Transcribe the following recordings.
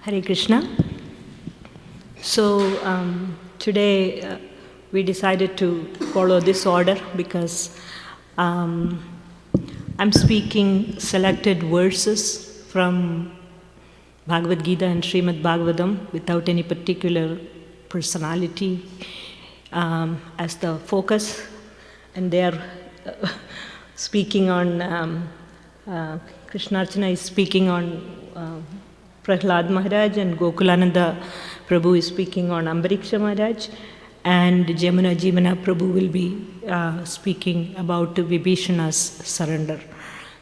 Hare Krishna. So today we decided to follow this order because I'm speaking selected verses from Bhagavad Gita and Srimad Bhagavatam without any particular personality as the focus, and they are speaking on Krsnarcana is speaking on Prahlad Maharaj, and Gokulananda Prabhu is speaking on Ambariksha Maharaj, and Yamuna Jivana Prabhu will be speaking about Vibhishana's surrender.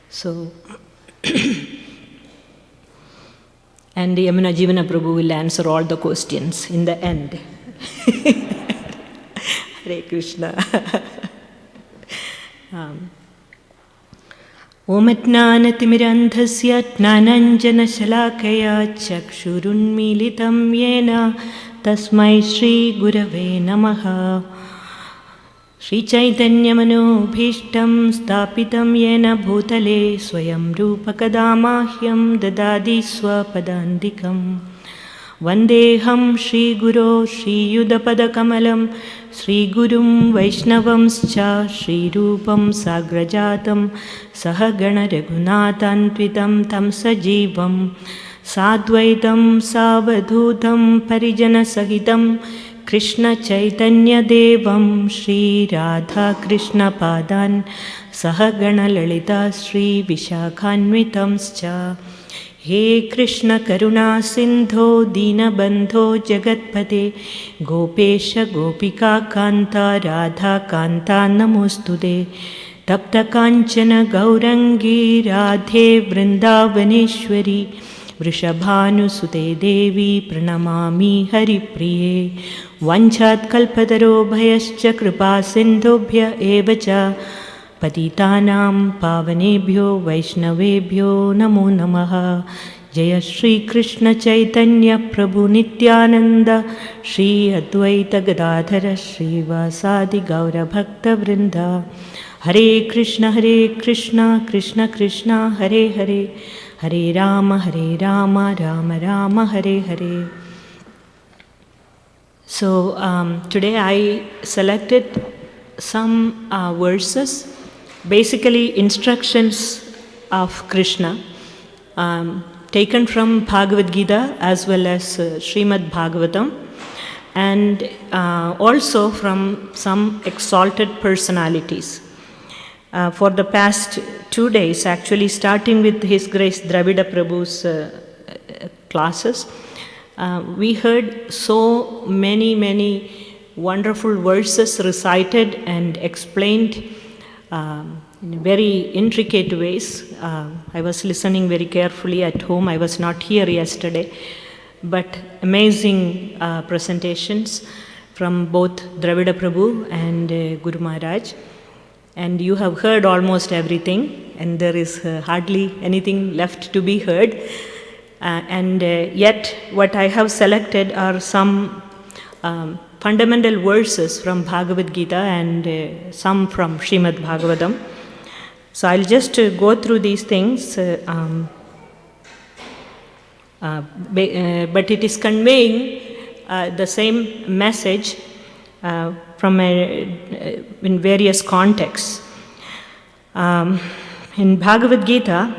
So, and Yamuna Jivana Prabhu will answer all the questions in the end. Hare Krishna. ओमज्ञानतिमिरन्धस्य ज्ञानाञ्जनशलाकया चक्षुरुन्मीलितं येन तस्मै श्रीगुरवे नमः। श्रीचैतन्यमनोभीष्टं स्थापितं येन भूतले स्वयं रूपकदा मह्यं ददाति स्वपदान्तिकम्। वन्देऽहं श्रीगुरो श्रीयुतपदकमलं श्रीगुरुं वैष्णवंश्च श्रीरूपं साग्रजातं सहगणरघुनाथान्वितं तं सजीवं साद्वैतं सावधूतं परिजनसहितं कृष्णचैतन्यदेवं श्रीराधाकृष्णपादान् सहगणललिता श्रीविशाखान्वितंश्च। हे कृष्ण करुणा सिन्धो दीनबन्धो जगत्पते गोपेश गोपिका कान्ता राधा कान्ता नमोस्तुते। तप्तकाञ्चन गौरङ्गी राधे वृन्दावनेश्वरी वृषभानुसुते देवी प्रणमामि हरिप्रिये। वञ्चात्कल्पतरोभयश्च कृपासिन्धुभ्य एव च पतितानां पावनेभ्यो वैष्णवेभ्यो नमो नमः। जय श्री कृष्ण चैतन्य प्रभु नित्यानंद श्री अद्वैत गदाधर श्रीवासादि गौरभक्तवृंद। हरे कृष्ण कृष्ण कृष्ण हरे हरे, हरे Ram Ram Ram Hare Hare. So today I selected some verses, basically instructions of Krishna, taken from Bhagavad Gita as well as Srimad Bhagavatam, and also from some exalted personalities. For the past 2 days, actually starting with His Grace Dravida Prabhu's classes, we heard so many wonderful verses recited and explained in very intricate ways. I was listening very carefully at home. I was not here yesterday, but amazing presentations from both Dravida Prabhu and Guru Maharaj. And you have heard almost everything, and there is hardly anything left to be heard. And yet what I have selected are some fundamental verses from Bhagavad Gita and some from Srimad Bhagavatam. So I'll just go through these things, but it is conveying the same message from in various contexts. In Bhagavad Gita,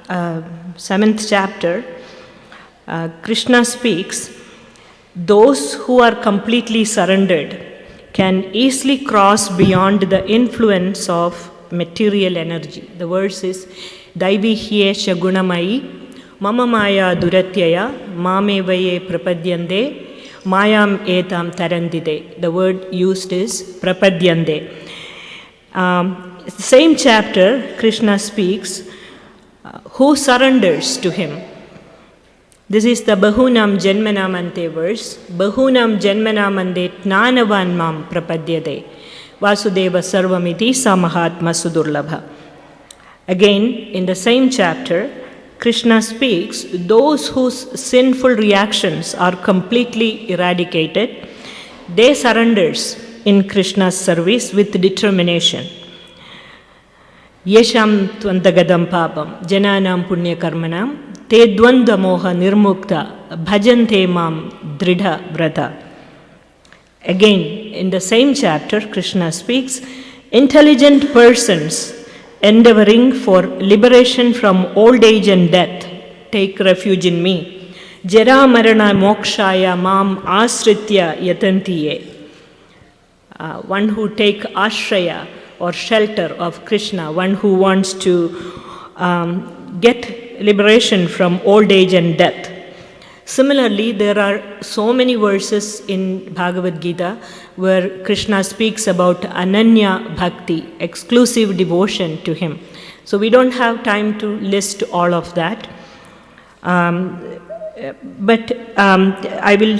7th chapter, Krishna speaks, those who are completely surrendered can easily cross beyond the influence of material energy. The verse is Daivi Hyesha Gunamayi Mama Maya Duratyaya Mamevaye Prapadyande Mayam Etam Tarandide. The word used is Prapadyande. Same chapter, Krishna speaks, who surrenders to him. This is the Bahunam Janmanam Ante verse. Bahunam Janmanam Ante Jnanavan Mam Prapadyade Vasudeva Sarvamiti Samahatma Sudurlabha. Again, in the same chapter, Krishna speaks, those whose sinful reactions are completely eradicated, they surrenders in Krishna's service with determination. Yesham tvantagadam papam jananam punya karmanam te dvanda moha nirmukta bhajante mam dridha vrata. Again, in the same chapter, Krishna speaks, intelligent persons endeavoring for liberation from old age and death take refuge in me. Jara marana mokshaya mam asritya yatantiye. One who take ashraya or shelter of Krishna, one who wants to get liberation from old age and death. Similarly, there are so many verses in Bhagavad Gita where Krishna speaks about Ananya Bhakti, exclusive devotion to him. So we don't have time to list all of that. But I will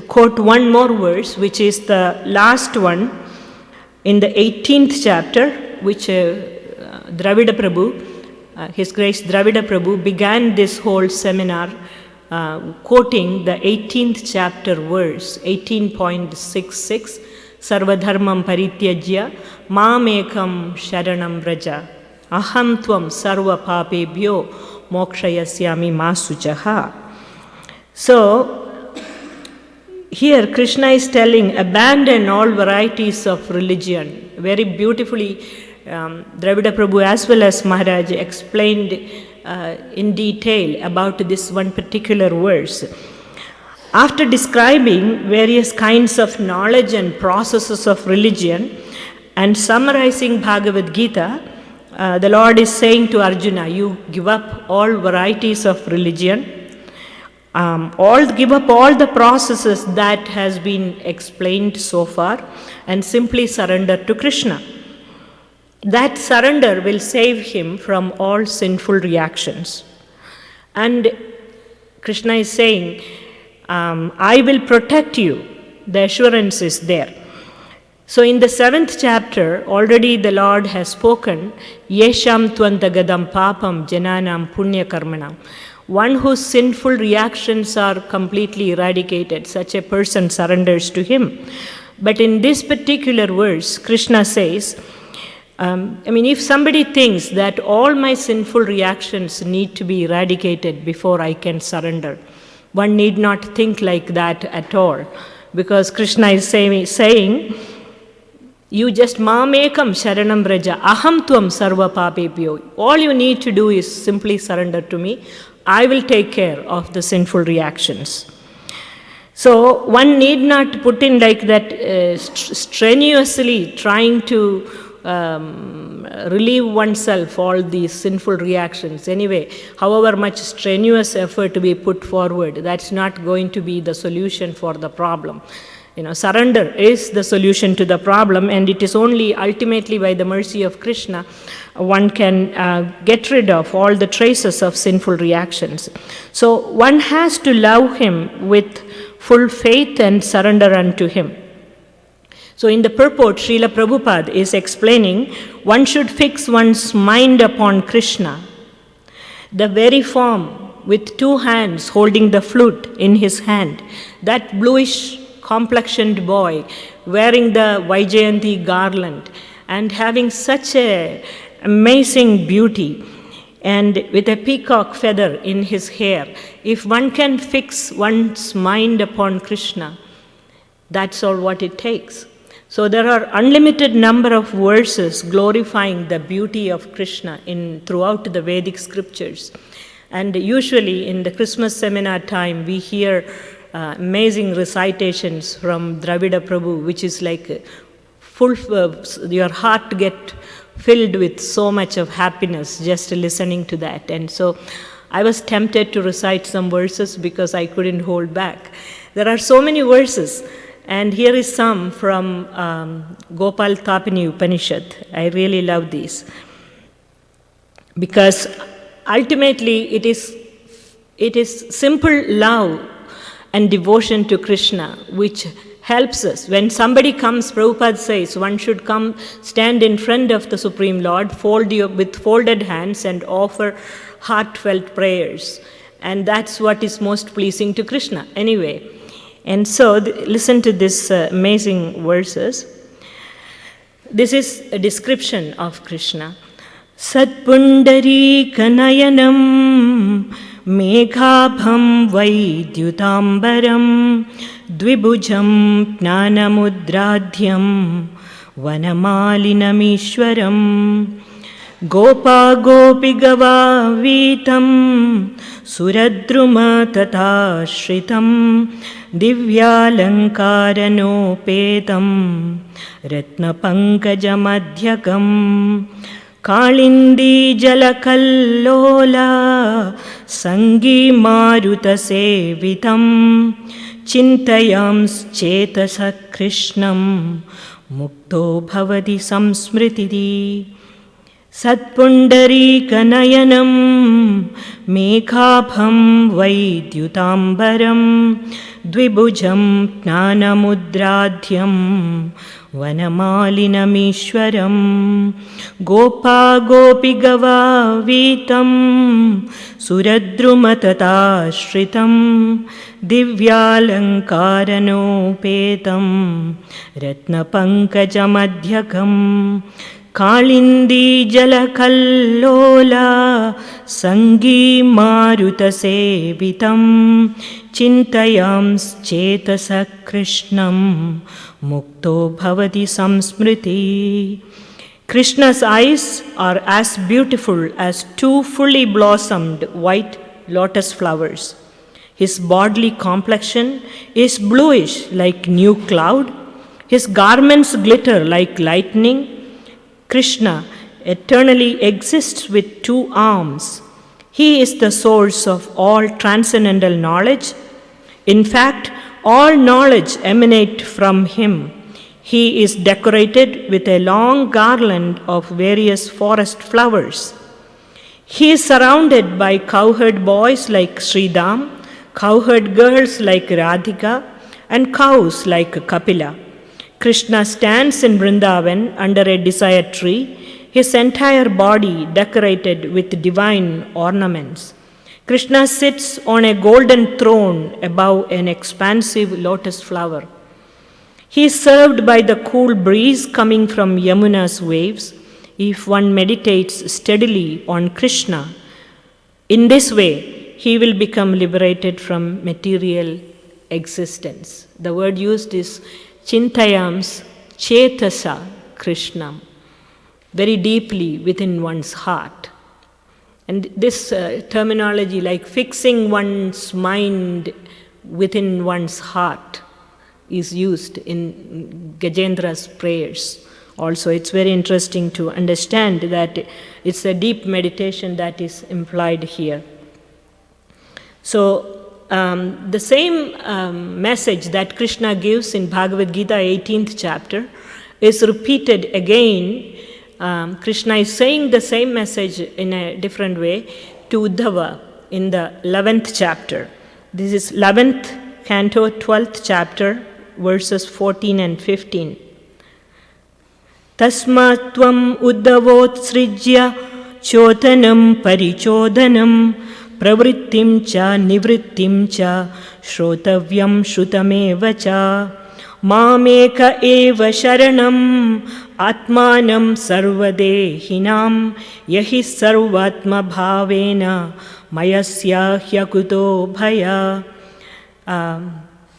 quote one more verse, which is the last one in the 18th chapter, which Dravida Prabhu, His Grace Dravida Prabhu, began this whole seminar quoting the 18th chapter verse, 18.66, Sarvadharmam Parityajya, Mamekam Sharanam Vraja, Aham Tvam Sarva Papebhyo Mokshayasyami Masuchaha. So, here Krishna is telling, abandon all varieties of religion. Very beautifully, Dravida Prabhu as well as Maharaj explained in detail about this one particular verse. After describing various kinds of knowledge and processes of religion and summarizing Bhagavad Gita, the Lord is saying to Arjuna, you give up all varieties of religion, give up all the processes that has been explained so far and simply surrender to Krishna. That surrender will save him from all sinful reactions. And Krishna is saying, I will protect you. The assurance is there. So in the 7th chapter, already the Lord has spoken, Yesham tvantagadam papam jananam punya karmanam. One whose sinful reactions are completely eradicated, such a person surrenders to him. But in this particular verse, Krishna says, if somebody thinks that all my sinful reactions need to be eradicated before I can surrender, one need not think like that at all. Because Krishna is saying you just mamekam sharanam vraja, aham tvam sarva papebhyo. All you need to do is simply surrender to me. I will take care of the sinful reactions. So one need not put in like that strenuously trying to relieve oneself all these sinful reactions. Anyway, however much strenuous effort to be put forward, that's not going to be the solution for the problem. Surrender is the solution to the problem, and it is only ultimately by the mercy of Krishna one can get rid of all the traces of sinful reactions. So one has to love him with full faith and surrender unto him. So in the purport, Srila Prabhupada is explaining, one should fix one's mind upon Krishna, the very form with 2 hands holding the flute in his hand, that bluish complexioned boy wearing the Vaijayanti garland and having such a amazing beauty and with a peacock feather in his hair. If one can fix one's mind upon Krishna, that's all what it takes. So there are unlimited number of verses glorifying the beauty of Krishna throughout the Vedic scriptures. And usually in the Christmas seminar time, we hear amazing recitations from Dravida Prabhu, which is like your heart get filled with so much of happiness just listening to that. And so I was tempted to recite some verses because I couldn't hold back. There are so many verses. And here is some from Gopal Tapani Upanishad. I really love these. Because ultimately it is simple love and devotion to Krishna which helps us. When somebody comes, Prabhupada says, one should come stand in front of the Supreme Lord with folded hands and offer heartfelt prayers. And that's what is most pleasing to Krishna. Anyway, and so, listen to this amazing verses. This is a description of Krishna. Satpundari kanayanam मेघाभं वैद्युताम्बरं द्विभुजं ज्ञानमुद्राध्यं वनमालिनमीश्वरं गोपागोपिगवावीतं सुरद्रुमतथाश्रितं दिव्यालङ्कारनोपेतं रत्नपङ्कजमध्यकम् काळिन्दीजलकल्लोला सङ्गीमारुतसेवितं चिन्तयांश्चेतसः कृष्णं मुक्तो भवति संस्मृतिः सत्पुण्डरीकनयनं मेघाभं वैद्युताम्बरं द्विभुजं ज्ञानमुद्राध्यं वनमालिनमीश्वरं गोपागोपिगवावीतं सुरद्रुमतथाश्रितं दिव्यालङ्कारनोपेतं रत्नपङ्कजमध्यकम् काळिन्दीजलकल्लोला सङ्गीमारुतसेवितं चिन्तयांश्चेतसः कृष्णं मुक्तो भवति संस्मृति. Krishna's eyes are as beautiful as two fully blossomed white lotus flowers. His bodily complexion is bluish like new cloud. His garments glitter like lightning. Krishna eternally exists with two arms. He is the source of all transcendental knowledge. In fact, all knowledge emanates from him. He is decorated with a long garland of various forest flowers. He is surrounded by cowherd boys like Sridham, cowherd girls like Radhika, and cows like Kapila. Krishna stands in Vrindavan under a desire tree, his entire body decorated with divine ornaments. Krishna sits on a golden throne above an expansive lotus flower. He is served by the cool breeze coming from Yamuna's waves. If one meditates steadily on Krishna, in this way, he will become liberated from material existence. The word used is Chintayams Chetasa Krishnam, very deeply within one's heart. And this terminology, like fixing one's mind within one's heart, is used in Gajendra's prayers. Also, it's very interesting to understand that it's a deep meditation that is implied here. So, the same message that Krishna gives in Bhagavad Gita 18th chapter is repeated again. Krishna is saying the same message in a different way to Uddhava in the 11th chapter. This is 11th canto, 12th chapter, verses 14 and 15. Tasmat tvam uddavotsrijya chodanam parichodanam pravrittim cha nivrittim cha shrotavyam shrutameva cha mameka eva sharanam atmanam sarvadehinam yahi sarvatma bhavena mayasya hyakuto bhaya.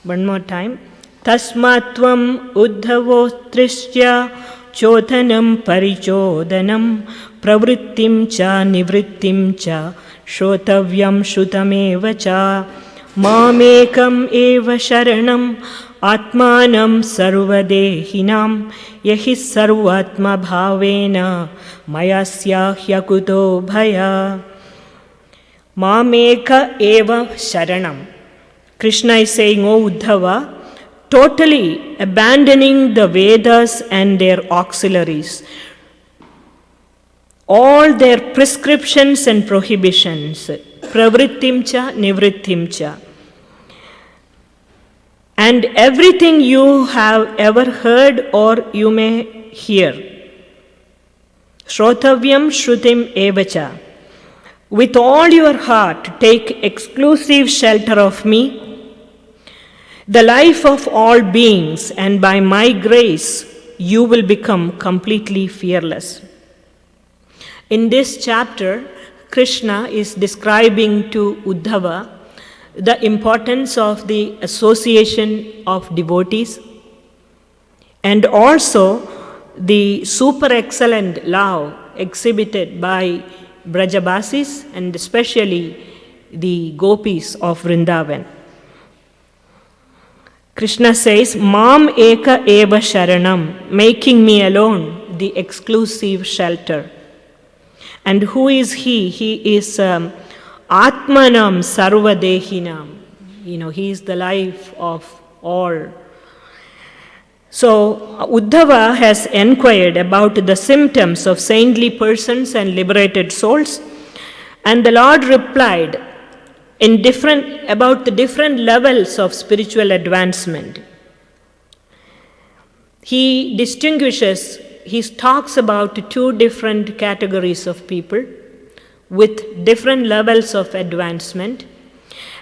One more time. Tasmatvam uddhavotrisya chodhanam parichodanam pravrittim cha nivrittim cha shrotavyam shrutameva cha mamekam eva sharanam atmanam sarvadehinam yahi sarvatma bhavena mayasya hyakuto bhaya. Mameka eva sharanam. Krishna is saying, O Uddhava, totally abandoning the Vedas and their auxiliaries, all their prescriptions and prohibitions, pravrittim cha, nivrittim cha, and everything you have ever heard or you may hear. Shrotavyam shrutim evacha. With all your heart, take exclusive shelter of me, the life of all beings, and by my grace, you will become completely fearless. In this chapter, Krishna is describing to Uddhava the importance of the association of devotees and also the super excellent love exhibited by Brajabasis and especially the gopis of Vrindavan. Krishna says, Mam eka eva sharanam, making me alone the exclusive shelter. And who is he? He is Atmanam Sarvadehinam. He is the life of all. So, Uddhava has inquired about the symptoms of saintly persons and liberated souls, and the Lord replied about the different levels of spiritual advancement. He talks about two different categories of people with different levels of advancement.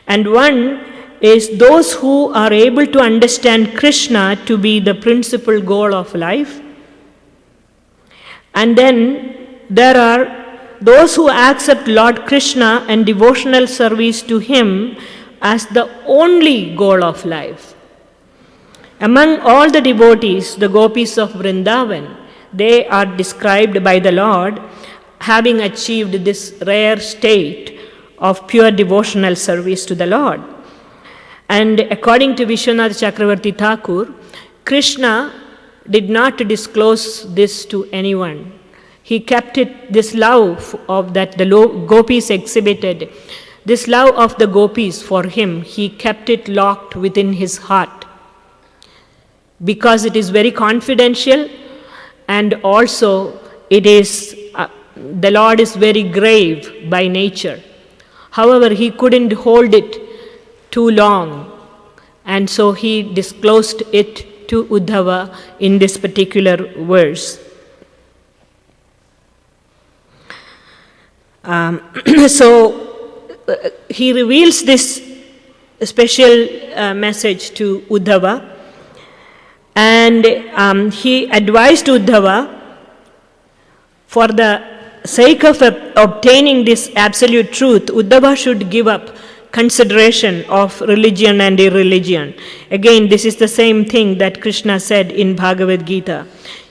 And one is those who are able to understand Krishna to be the principal goal of life. And then there are those who accept Lord Krishna and devotional service to him as the only goal of life. Among all the devotees, the gopis of Vrindavan, they are described by the Lord having achieved this rare state of pure devotional service to the Lord. And according to Vishwanath Chakravarti Thakur, Krishna did not disclose this to anyone. He kept it, this love of that the gopis exhibited, this love of the gopis for him, he kept it locked within his heart. Because it is very confidential, and also it is, the Lord is very grave by nature. However, he couldn't hold it too long, and so he disclosed it to Uddhava in this particular verse. He reveals this special message to Uddhava, and he advised Uddhava, for the sake of obtaining this absolute truth, Uddhava should give up consideration of religion and irreligion. Again, this is the same thing that Krishna said in Bhagavad Gita.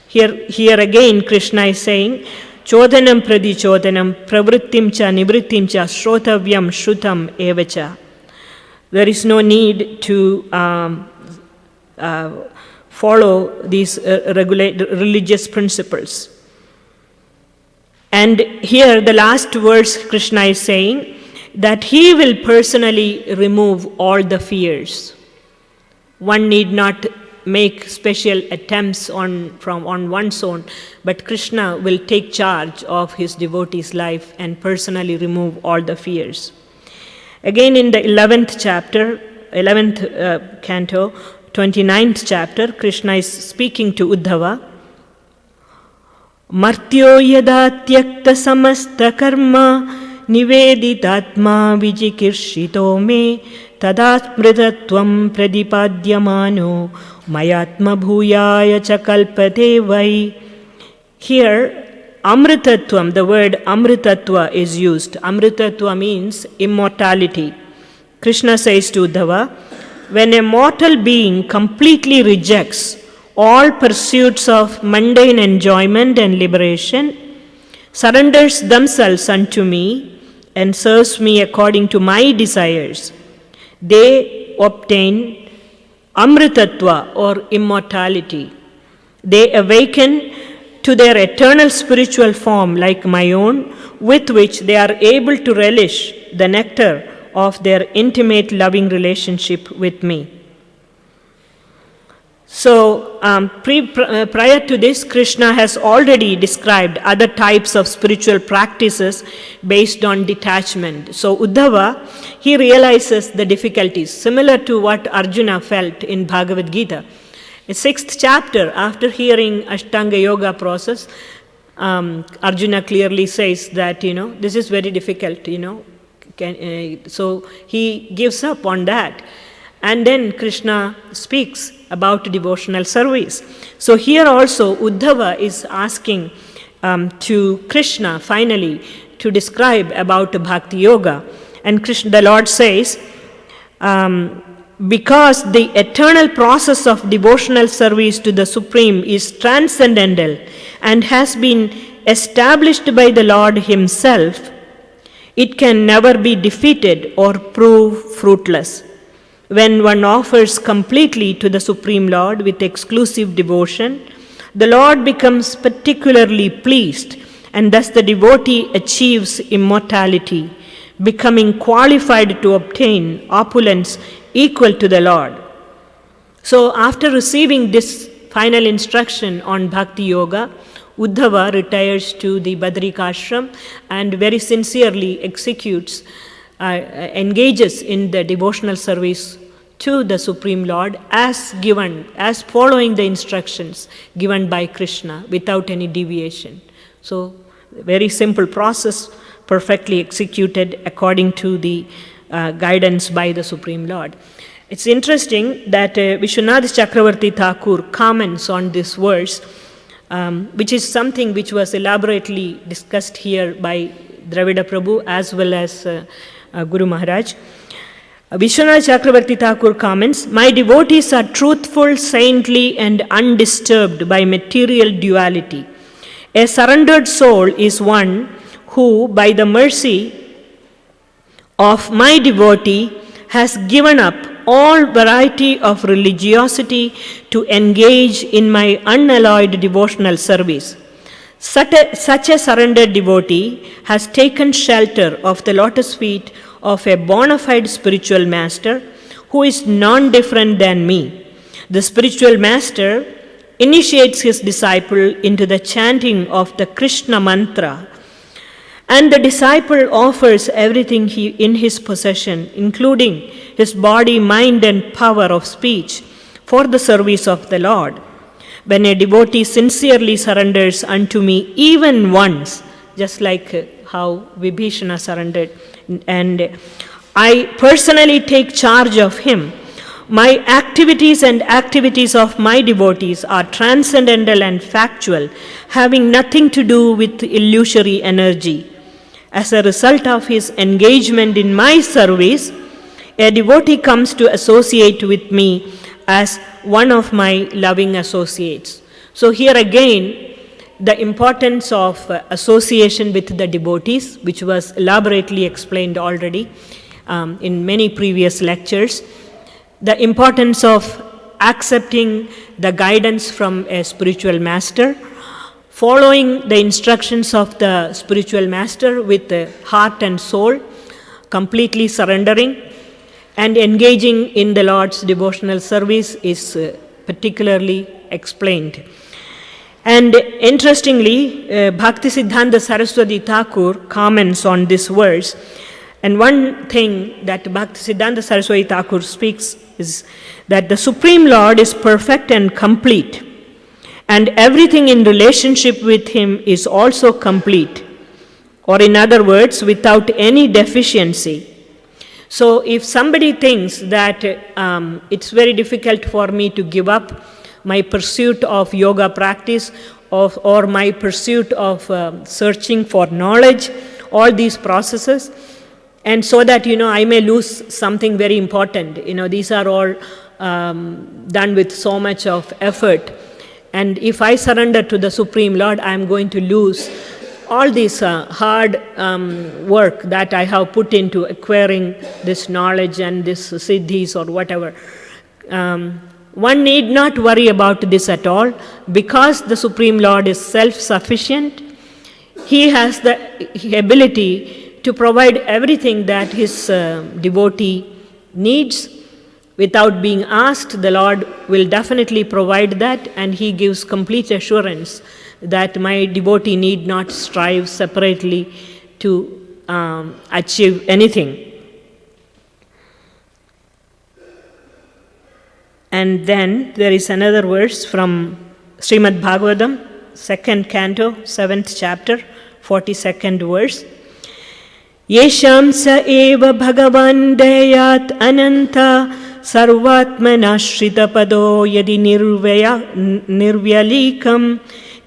Here again, Krishna is saying, Chodhanam pradichodhanam pravrittim cha nivrittim cha shrotavyam shrutam evacha. There is no need to follow these religious principles. And here the last verse, Krishna is saying that he will personally remove all the fears. One need not make special attempts on one's own, but Krishna will take charge of his devotee's life and personally remove all the fears. Again in the 11th canto, 29th chapter, Krishna is speaking to Uddhava. Martyo yada tyakta samasta karma niveditatma vijikirshito me tadatmritatvam pradipadyamano mayatma bhuyaya cha kalpate vai. Here, amritatvam, the word amritatva is used. Amritatva means immortality. Krishna says to Uddhava, when a mortal being completely rejects all pursuits of mundane enjoyment and liberation, surrenders themselves unto me and serves me according to my desires, they obtain amritatva or immortality. They awaken to their eternal spiritual form like my own, with which they are able to relish the nectar of their intimate loving relationship with me. So, prior to this, Krishna has already described other types of spiritual practices based on detachment. So, Uddhava, he realizes the difficulties, similar to what Arjuna felt in Bhagavad Gita. The 6th chapter, after hearing Ashtanga Yoga process, Arjuna clearly says that, this is very difficult, so he gives up on that. And then Krishna speaks about devotional service. So here also Uddhava is asking to Krishna finally to describe about Bhakti Yoga. And the Lord says, because the eternal process of devotional service to the Supreme is transcendental and has been established by the Lord Himself, it can never be defeated or prove fruitless. When one offers completely to the Supreme Lord with exclusive devotion, the Lord becomes particularly pleased, and thus the devotee achieves immortality, becoming qualified to obtain opulence equal to the Lord. So after receiving this final instruction on Bhakti Yoga, Uddhava retires to the Badrikashram and very sincerely engages in the devotional service to the Supreme Lord as following the instructions given by Krishna without any deviation. So, very simple process, perfectly executed according to the guidance by the Supreme Lord. It's interesting that Vishwanath Chakravarti Thakur comments on this verse, which is something which was elaborately discussed here by Dravida Prabhu as well as Guru Maharaj. Vishwanath Chakravarti Thakur comments, "My devotees are truthful, saintly, and undisturbed by material duality. A surrendered soul is one who, by the mercy of my devotee, has given up all variety of religiosity to engage in my unalloyed devotional service. Such a surrendered devotee has taken shelter of the lotus feet of a bona fide spiritual master who is non-different than me. The spiritual master initiates his disciple into the chanting of the Krishna mantra, and the disciple offers everything in his possession, including his body, mind, and power of speech, for the service of the Lord. When a devotee sincerely surrenders unto me even once," just like how Vibhishana surrendered, "and I personally take charge of him, my activities and activities of my devotees are transcendental and factual, having nothing to do with illusory energy. As a result of his engagement in my service, a devotee comes to associate with me as one of my loving associates." So here again, the importance of association with the devotees, which was elaborately explained already in many previous lectures, the importance of accepting the guidance from a spiritual master, following the instructions of the spiritual master with heart and soul, completely surrendering, and engaging in the Lord's devotional service is particularly explained. And interestingly, Bhaktisiddhanta Saraswati Thakur comments on this verse. And one thing that Bhaktisiddhanta Saraswati Thakur speaks is that the Supreme Lord is perfect and complete, and everything in relationship with Him is also complete, or in other words, without any deficiency. So if somebody thinks that it's very difficult for me to give up my pursuit of yoga practice or my pursuit of searching for knowledge, all these processes, and so that, I may lose something very important. These are all done with so much of effort. And if I surrender to the Supreme Lord, I'm going to lose all this hard work that I have put into acquiring this knowledge and this siddhis or whatever. One need not worry about this at all, because the Supreme Lord is self-sufficient. He has the ability to provide everything that his devotee needs. Without being asked, the Lord will definitely provide that, and He gives complete assurance that my devotee need not strive separately to achieve anything. And then there is another verse from Srimad Bhagavatam, 2nd canto, 7th chapter, 42nd verse. Yesham sa eva bhagavan dayat ananta sarvatmana shrita pado yadi nirvyalikam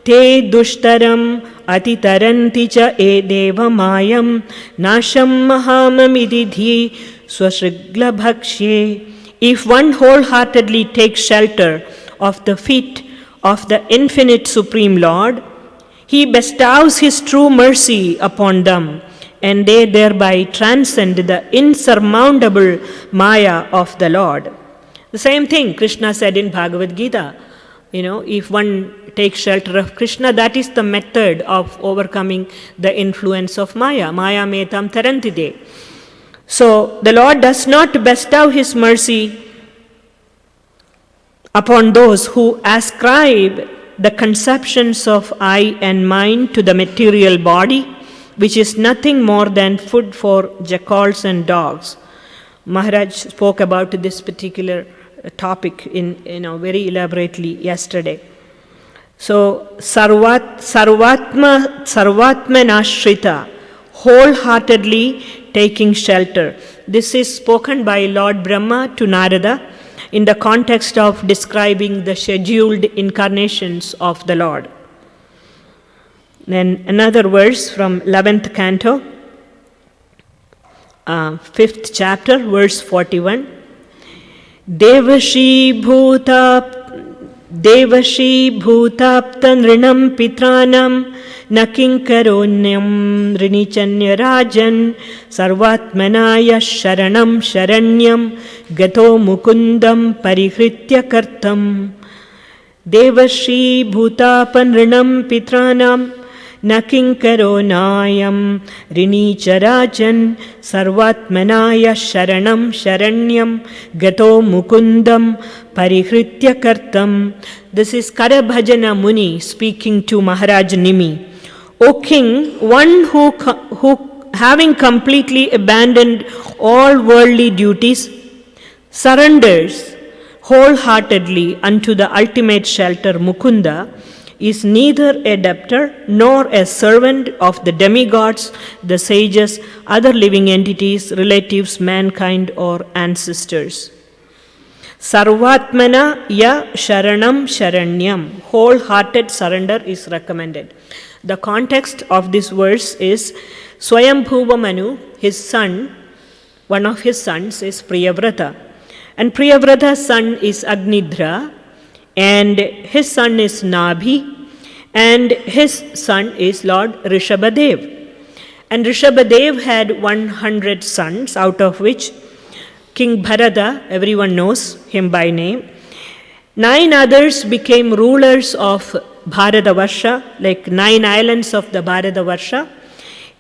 te dushtaram atitaranti cha e devamayam nasham mahamamididhi swashrigla bhakshye. If one wholeheartedly takes shelter of the feet of the infinite Supreme Lord, he bestows his true mercy upon them, and they thereby transcend the insurmountable Maya of the Lord. The same thing Krishna said in Bhagavad Gita. If one takes shelter of Krishna, that is the method of overcoming the influence of Maya. Maya metam tarantide. So the Lord does not bestow his mercy upon those who ascribe the conceptions of I and mine to the material body, which is nothing more than food for jackals and dogs. Maharaj spoke about this particular topic very elaborately yesterday. So sarvatmanashrita, wholeheartedly taking shelter. This is spoken by Lord Brahma to Narada in the context of describing the scheduled incarnations of the Lord. Then another verse from 11th canto, 5th chapter, verse 41. Devashi bhutapta nrinam pitranam nakinkaronyam rinichanya rajan sarvatmanaya sharanam sharanyam gato mukundam parihritya kartam. Devashi bhutapa nrinam pitranam nakinkaronayam rinicharajan sarvatmanaya sharanam sharanyam gato mukundam parihritya kartam. This is Karabhajana Muni speaking to Maharaj Nimi. O king, one who having completely abandoned all worldly duties surrenders wholeheartedly unto the ultimate shelter Mukunda, is neither a debtor nor a servant of the demigods, the sages, other living entities, relatives, mankind, or ancestors. Sarvatmana ya sharanam sharanyam. Wholehearted surrender is recommended. The context of this verse is Swayambhuva Manu, his son, one of his sons is Priyavrata. And Priyavrata's son is Agnidra, and his son is Nabhi, and his son is Lord Rishabhadev. And Rishabhadev had 100 sons, out of which King Bharata, everyone knows him by name. 9 others became rulers of Bharatavarsha, like 9 islands of the Bharatavarsha.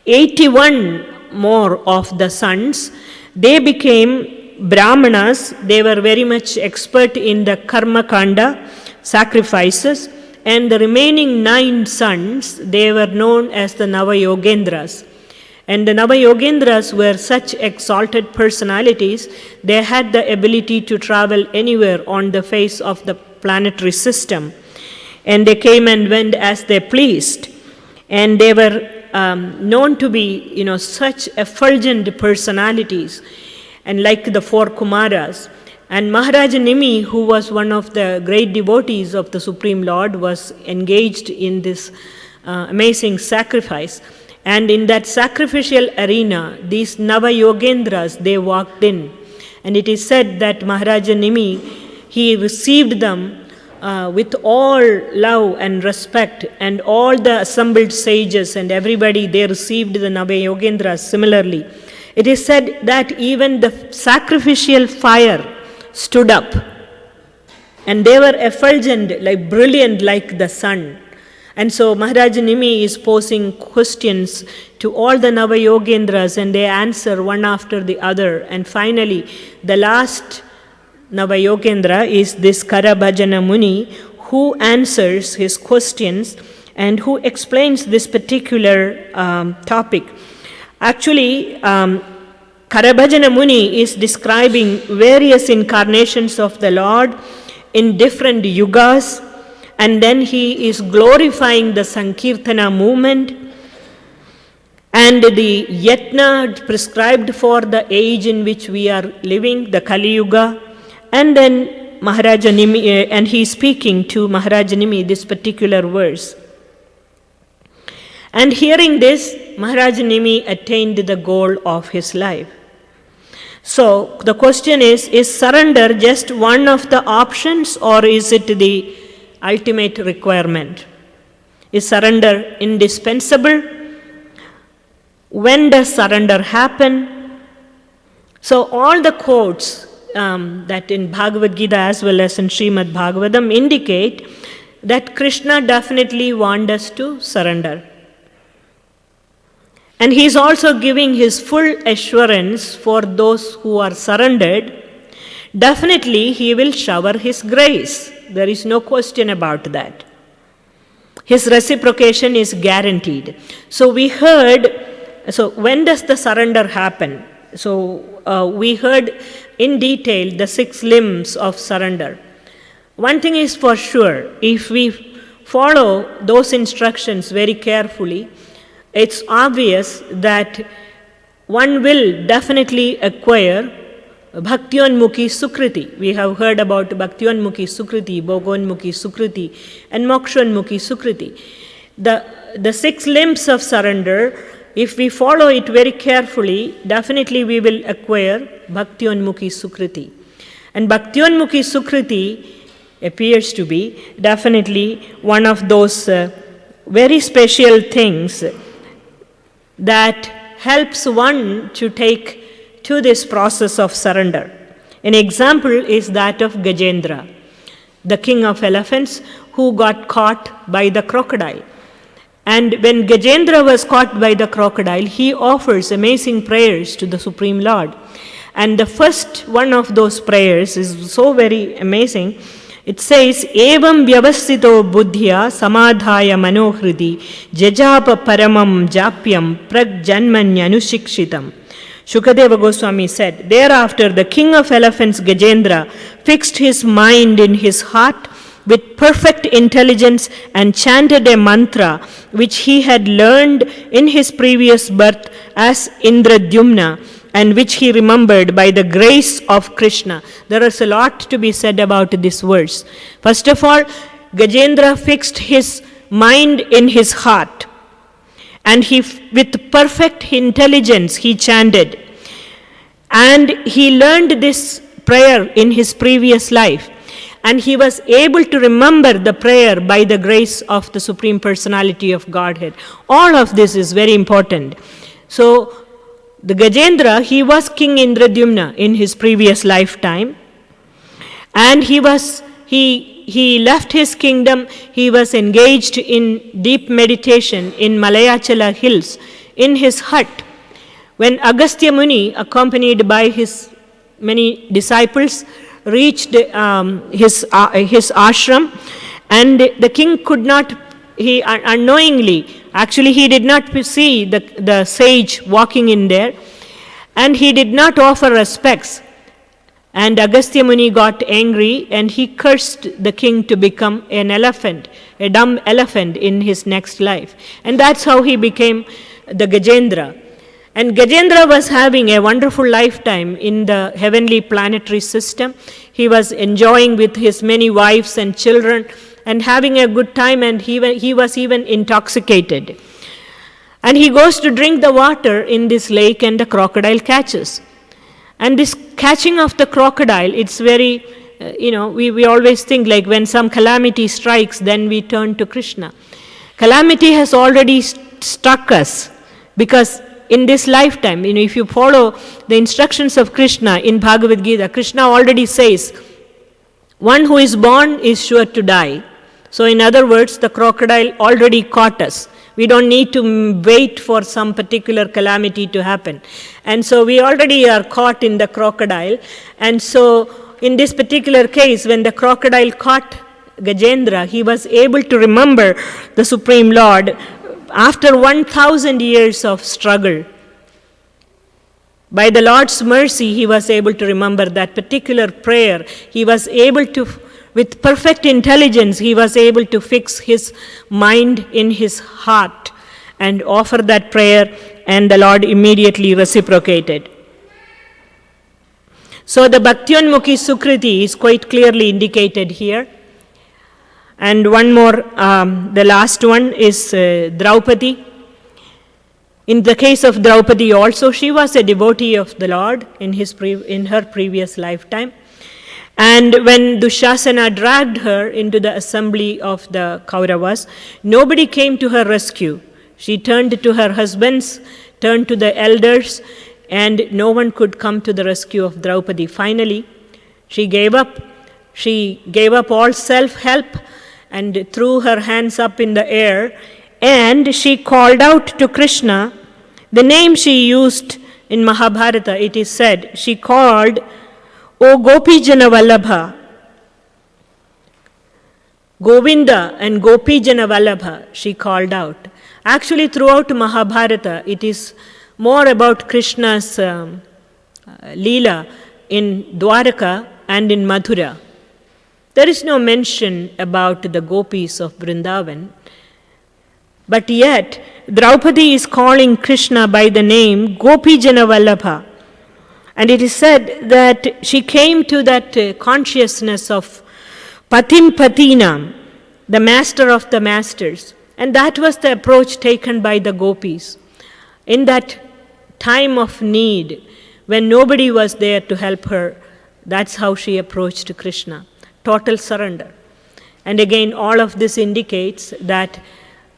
81 more of the sons, they became Brahmanas. They were very much expert in the Karmakanda, sacrifices, and the remaining 9 sons, they were known as the Navayogendras. And the Navayogendras were such exalted personalities, they had the ability to travel anywhere on the face of the planetary system. And they came and went as they pleased. And they were known to be, such effulgent personalities, and like the 4 Kumaras. And Maharaj Nimi, who was one of the great devotees of the Supreme Lord, was engaged in this amazing sacrifice. And in that sacrificial arena, these Navayogendras, they walked in. And it is said that Maharaja Nimi, he received them with all love and respect, and all the assembled sages and everybody, they received the Navayogendras similarly. It is said that even the sacrificial fire stood up, and they were effulgent, like brilliant like the sun. And so Maharaj Nimi is posing questions to all the Navayogendras, and they answer one after the other. And finally, the last Navayogendra is this Karabhajana Muni, who answers his questions and who explains this particular topic. Actually, Karabhajana Muni is describing various incarnations of the Lord in different yugas, and then he is glorifying the Sankirtana movement and the yatna prescribed for the age in which we are living, the Kali Yuga. And then Maharaja Nimi, and he is speaking to Maharaja Nimi this particular verse. And hearing this, Maharaj Nimi attained the goal of his life. So the question is surrender just one of the options, or is it the ultimate requirement? Is surrender indispensable? When does surrender happen? So all the quotes that in Bhagavad Gita as well as in Srimad Bhagavatam indicate that Krishna definitely wants us to surrender. And he is also giving his full assurance for those who are surrendered. Definitely he will shower his grace. There is no question about that. His reciprocation is guaranteed. So we heard, so when does the surrender happen? So we heard in detail the 6 limbs of surrender. One thing is for sure, if we follow those instructions very carefully, it's obvious that one will definitely acquire Bhaktyonmukhi Sukriti. We have heard about Bhaktyonmukhi Sukriti, Bhogonmukhi Sukriti, and Mokshonmukhi Sukriti. The 6 limbs of surrender, if we follow it very carefully, definitely we will acquire Bhaktyonmukhi Sukriti. And Bhaktyonmukhi Sukriti appears to be definitely one of those very special things that helps one to take to this process of surrender. An example is that of Gajendra, the king of elephants who got caught by the crocodile. And when Gajendra was caught by the crocodile, he offers amazing prayers to the Supreme Lord. And the first one of those prayers is so very amazing. It says, Evam vyavasthito buddhya samadhaya manohridi jajapa paramam japyam pragjanmanyanusikshitam. Shukadeva Goswami said, thereafter the king of elephants Gajendra fixed his mind in his heart with perfect intelligence and chanted a mantra which he had learned in his previous birth as Indradyumna, and which he remembered by the grace of Krishna. There is a lot to be said about this verse. First of all, Gajendra fixed his mind in his heart, and he, with perfect intelligence, he chanted. And he learned this prayer in his previous life, and he was able to remember the prayer by the grace of the Supreme Personality of Godhead. All of this is very important. So, the Gajendra, he was King Indradyumna in his previous lifetime, and he left his kingdom. He was engaged in deep meditation in Malayachala hills in his hut. When Agastya Muni, accompanied by his many disciples, reached his ashram, and the king could not, he unknowingly, actually he did not see the sage walking in there, and he did not offer respects. And Agastya Muni got angry, and he cursed the king to become an elephant, a dumb elephant in his next life. And that's how he became the Gajendra. And Gajendra was having a wonderful lifetime in the heavenly planetary system. He was enjoying with his many wives and children and having a good time, and he was even intoxicated. And he goes to drink the water in this lake, and the crocodile catches. And this catching of the crocodile, it's very, we always think like when some calamity strikes, then we turn to Krishna. Calamity has already struck us, because in this lifetime, if you follow the instructions of Krishna in Bhagavad Gita, Krishna already says, one who is born is sure to die. So in other words, the crocodile already caught us. We don't need to wait for some particular calamity to happen. And so we already are caught in the crocodile. And so in this particular case, when the crocodile caught Gajendra, he was able to remember the Supreme Lord after 1,000 years of struggle. By the Lord's mercy, he was able to remember that particular prayer. He was able to, with perfect intelligence, he was able to fix his mind in his heart and offer that prayer, and the Lord immediately reciprocated. So the Bhaktyonmukhi Sukriti is quite clearly indicated here. And one more, the last one is Draupadi. In the case of Draupadi also, she was a devotee of the Lord in her previous lifetime. And when Dushasana dragged her into the assembly of the Kauravas, nobody came to her rescue. She turned to her husbands, turned to the elders, and no one could come to the rescue of Draupadi. Finally, she gave up. She gave up all self-help and threw her hands up in the air, and she called out to Krishna the name she used in Mahabharata. It is said, she called, O Gopijana Vallabha, Govinda and Gopijana Vallabha, she called out. Actually, throughout Mahabharata, it is more about Krishna's Leela in Dwaraka and in Mathura. There is no mention about the gopis of Vrindavan, but yet Draupadi is calling Krishna by the name Gopijana Vallabha. And it is said that she came to that consciousness of Patim Patinam, the master of the masters. And that was the approach taken by the gopis. In that time of need, when nobody was there to help her, that's how she approached Krishna. Total surrender. And again, all of this indicates that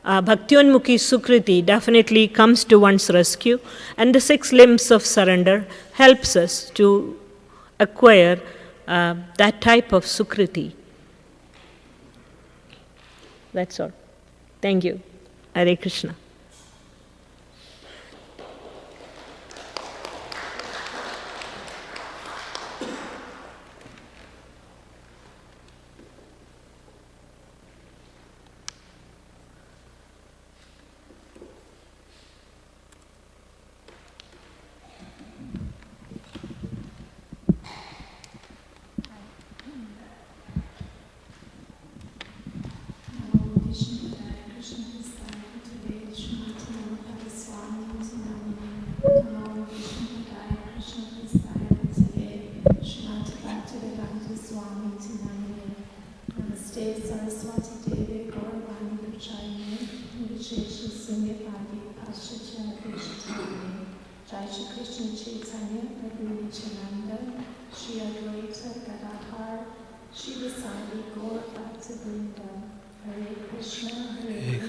Bhaktyonmukhi Sukriti definitely comes to one's rescue, and the 6 limbs of surrender helps us to acquire that type of Sukriti. That's all. Thank you. Hare Krishna.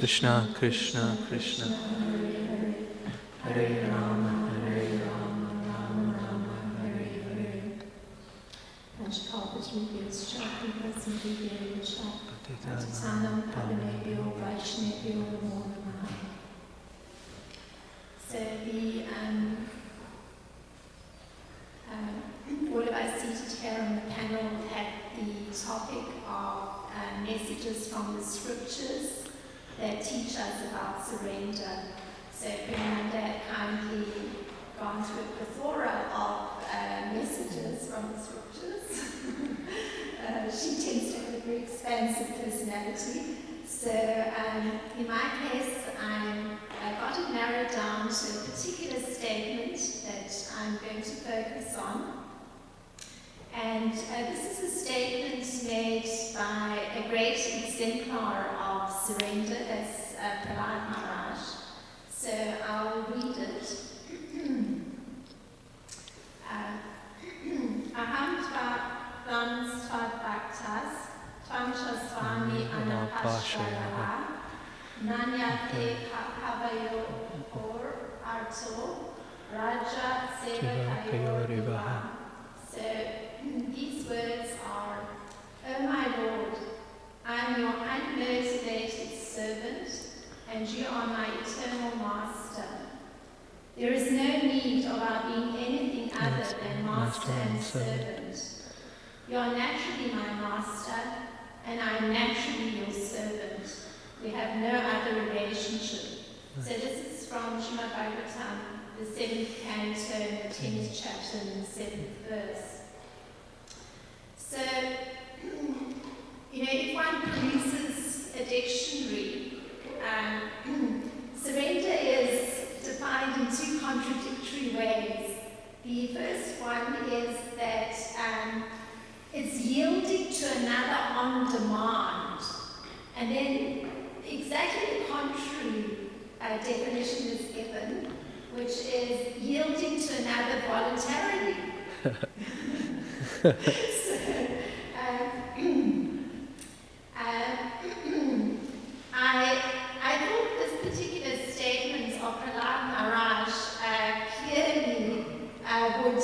Krishna, Krishna, Krishna, Hare Rama, Rama Rama, Hare Hare. So all of us seated here on the panel have the topic of messages from the scriptures that teach us about surrender. So Premananda had kindly gone through a plethora of messages from the scriptures. She tends to have a very expansive personality. So in my case, I got it narrowed down to a particular statement that I'm going to focus on. And this is a statement made by a great exemplar of surrender, that's Prahlad Maharaj. So I'll read it. Aham tvam svad bhaktas, tvam Swami anapashyaha, nanyate bhavayo or arto, raja sevakayo rivaha. So these words are, O my Lord, I am your unmotivated servant, and you are my eternal master. There is no need of our being anything other than master and servant. You are naturally my master, and I am naturally your servant. We have no other relationship. So this is from Srimad Bhagavatam, the 7th canto, the 10th chapter, and the 7th verse. So, if one peruses a dictionary, surrender is defined in 2 contradictory ways. The first one is that it's yielding to another on demand. And then exactly the contrary definition is given, which is yielding to another voluntarily. So, I thought this particular statement of Prahlad Maharaj clearly would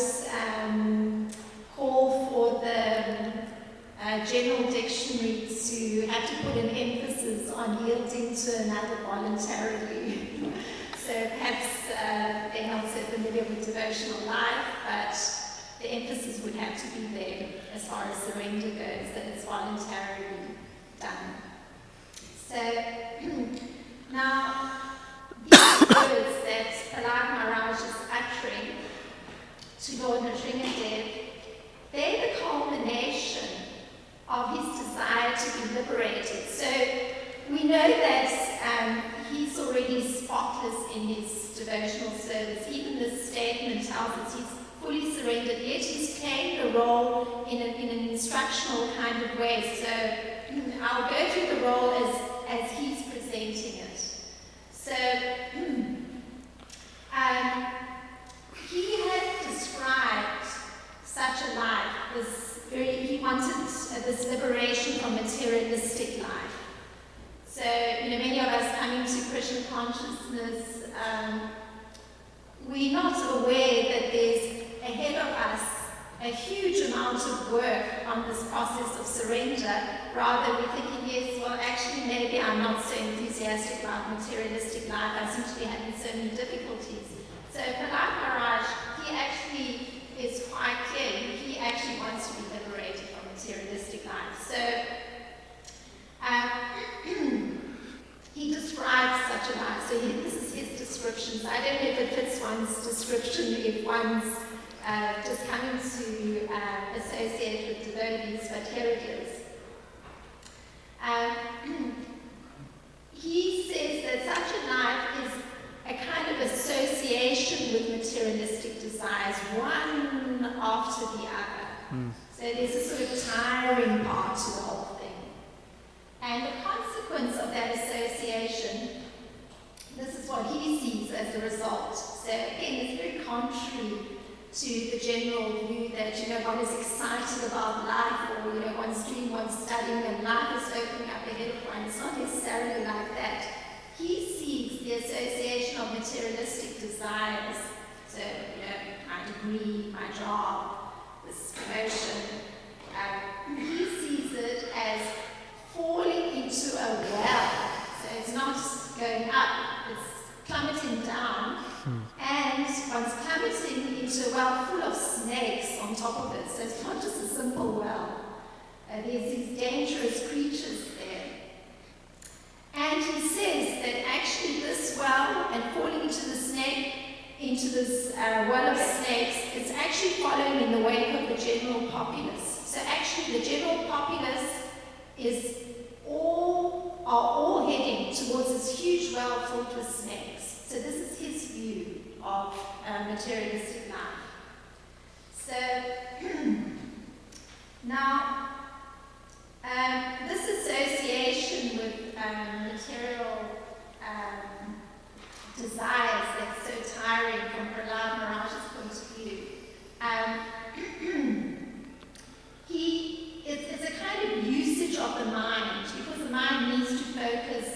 call for the general dictionary to have to put an emphasis on yielding to another voluntarily. So perhaps they're not so familiar with devotional life, but the emphasis would have to be there as far as surrender goes, that it's voluntarily done. So now, these words that Prahlad Maharaj is uttering to Lord Nrsimhadev, they're the culmination of his desire to be liberated. So we know that he's already spotless in his devotional service. Even this statement tells us he's fully surrendered, yet he's playing the role in an instructional kind of way. So I'll go through the role as he's presenting it. So he had described such a life, he wanted this liberation from materialistic life. So, many of us coming to Krishna consciousness, we're not aware that there's ahead of us a huge amount of work on this process of surrender. Rather, we're thinking, yes, well, actually, maybe I'm not so enthusiastic about materialistic life. I seem to be having so many difficulties. So, Prahlad Maharaj, he actually is quite clear. He actually wants to be liberated from materialistic life. So, he describes such a life. So, this is his description. So I don't know if it fits one's description, if one's just coming to associate with devotees, but here it is. He says that such a life is a kind of association with materialistic desires, one after the other. So there's a sort of tiring part to the whole thing. And the consequence of that association, this is what he sees as the result. So again, it's very contrary to the general view that, one is excited about life, or, one's doing, one's studying, and life is opening up ahead of one. It's not necessarily like that. He sees the association of materialistic desires. So, my degree, my job, this promotion. He sees it as falling into a well. So it's not going up, it's plummeting down. And one's plummeting into a well full of snakes on top of it. So it's not just a simple well. There's these dangerous creatures there. And he says that actually this well and falling into the snake, into this well of snakes, is actually following in the wake of the general populace. So actually the general populace are all heading towards this huge well filled with snakes. So this is his view of materialistic life. So now, this association with material desires that's so tiring from Prahlad Maharaj's point of view, it's a kind of usage of the mind, because the mind needs to focus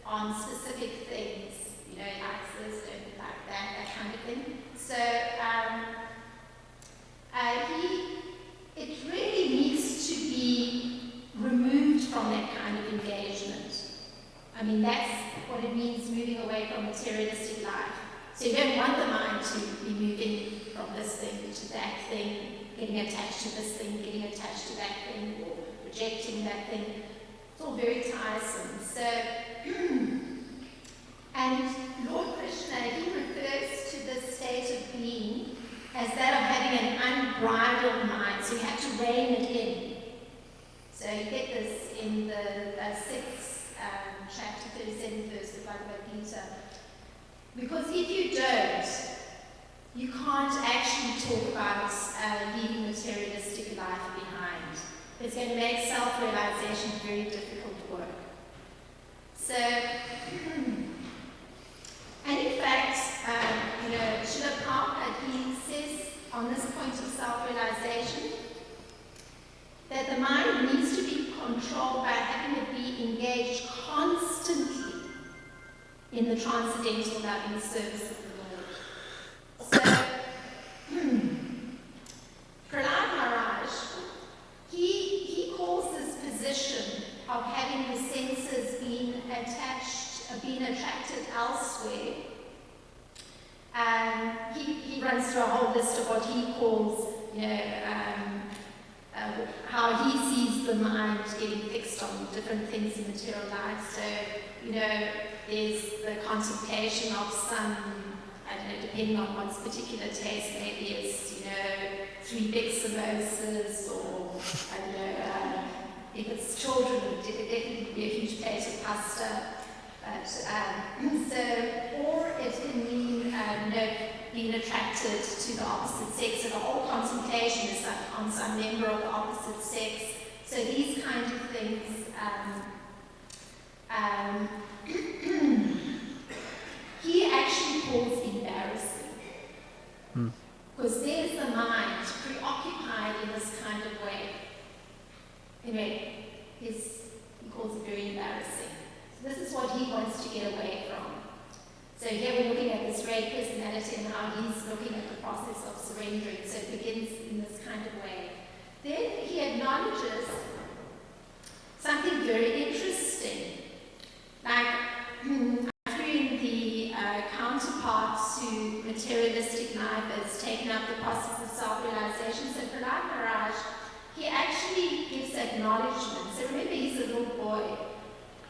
on specific things, likes this, don't like that kind of thing. So it really needs to be removed from that kind of engagement. I mean, that's what it means moving away from materialistic life. So you don't want the mind to be moving from this thing to that thing, getting attached to this thing, getting attached to that thing, or rejecting that thing. It's all very tiresome. So, and Lord Krishna, he refers to this state of being as that of having an unbridled mind. So you have to rein it in. So you get this in the 6th chapter, 37th verse of Bhagavad Gita. Because if you don't, you can't actually talk about leaving materialistic life behind. It's going to make self-realization very difficult work. So, and in fact, on this point of self-realization, that the mind needs to be controlled by having it be engaged constantly in the transcendental loving service of the Lord. So, Prahlad Maharaj, he calls this position of having the senses being attracted elsewhere. He runs through a whole list of what he calls, how he sees the mind getting fixed on different things in material life. So, there's the contemplation of some, I don't know, depending on one's particular taste, maybe it's, 3 big samosas, or, I don't know, if it's children, it would definitely be a huge plate of pasta. Or it can mean, being attracted to the opposite sex. So the whole contemplation is on some member of the opposite sex. So these kind of things, he actually calls embarrassing. Because there's the mind preoccupied in this kind of way. Anyway, he calls it very embarrassing. So this is what he wants to get away from. So here we're looking at this great personality and how he's looking at the process of surrendering. So it begins in this kind of way. Then he acknowledges something very interesting. Like, arguing the counterpart to materialistic life has taken up the process of self-realization. So Prahlad Maharaj, he actually gives acknowledgement. So remember, he's a little boy.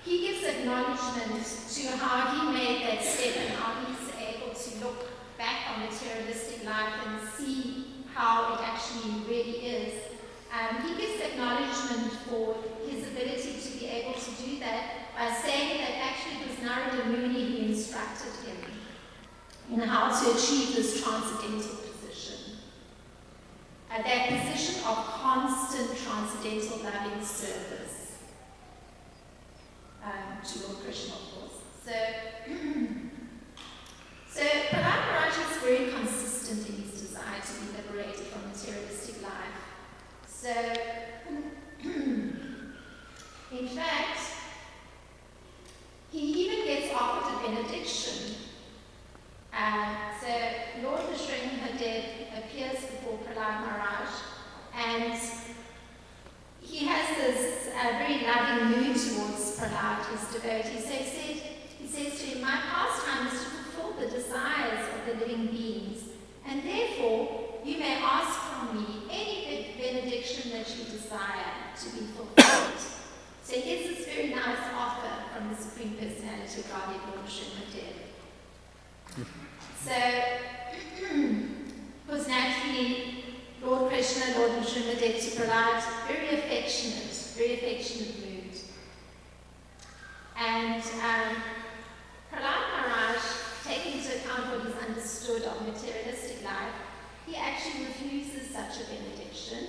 He gives acknowledgement to how he made that step and how he's able to look back on materialistic life and see how it actually really is. He gives acknowledgement for his ability to be able to do that by saying that actually it was Narada Muni who instructed him in how to achieve this transcendental position. That position of constant transcendental loving service. To Lord Krishna, of course. So Prahlad Maharaj is very consistent in his desire to be liberated from materialistic life. So, in fact, he even gets offered a benediction. So Lord Krsnarcana appears before Prahlad Maharaj, and he has this very loving mood towards Prahlad, his devotee. So he says to him, my pastime is to fulfill the desires of the living beings, and therefore you may ask from me any benediction that you desire to be fulfilled. So here's this very nice offer from the Supreme Personality of Godhead, Lord Krsnarcana. So, because naturally, Lord Krishna, Lord Krsnarcana to Prahlad, very affectionate mood. And Prahlad Maharaj, taking into account what he's understood of materialistic life, he actually refuses such a benediction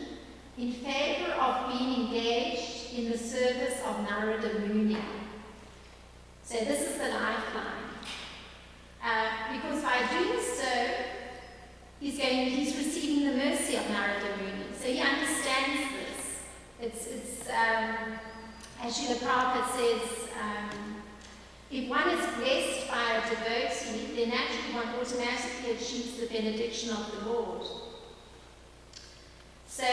in favor of being engaged in the service of Narada Muni. So this is the lifeline. Because by doing so, he's receiving the mercy of Narada Muni. So he understands this. It's as Srila Prabhupada says, if one is blessed by a devotee, then naturally one automatically achieves the benediction of the Lord. So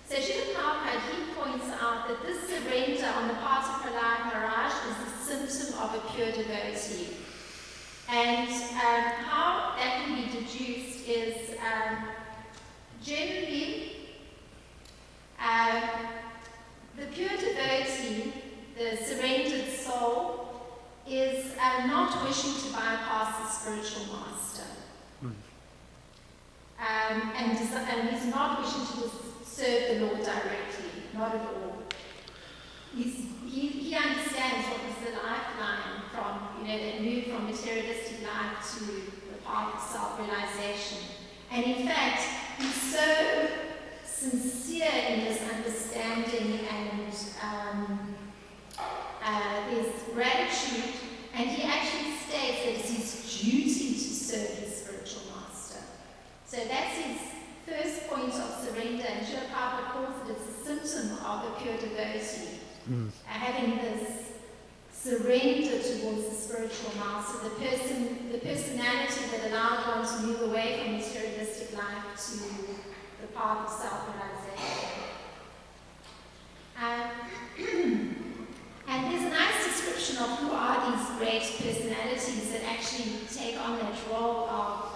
Srila Prabhupada, he points out that this surrender on the part of Prahlad Maharaj is a symptom of a pure devotee. And how that can be deduced is generally the pure devotee, the surrendered soul, is not wishing to bypass the spiritual master. And he's not wishing to serve the Lord directly, not at all. He understands what was the lifeline from, that move from materialistic life to the path of self-realization. And in fact, he's so sincere in this understanding, and there's gratitude, and he actually states that it's his duty to serve his spiritual master. devotee, having this surrender towards the spiritual master, the personality that allowed one to move away from materialistic life to the path of self-realization. And there's a nice description of who are these great personalities that actually take on that role of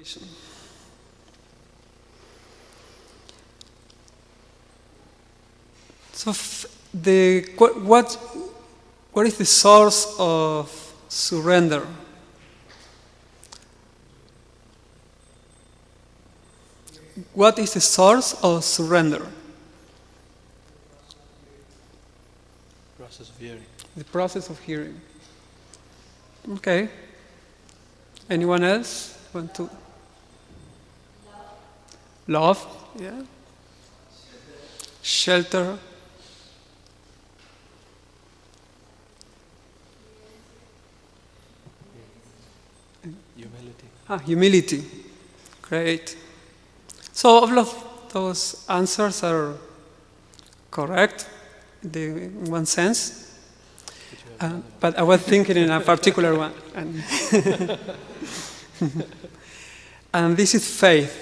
So, what is the source of surrender? What is the source of surrender? Process of hearing. The process of hearing. Okay. Anyone else want to? Love. Yeah. Shelter. Humility. Humility. Great. So all of those answers are correct in one sense. But I was thinking in a particular one. And this is faith.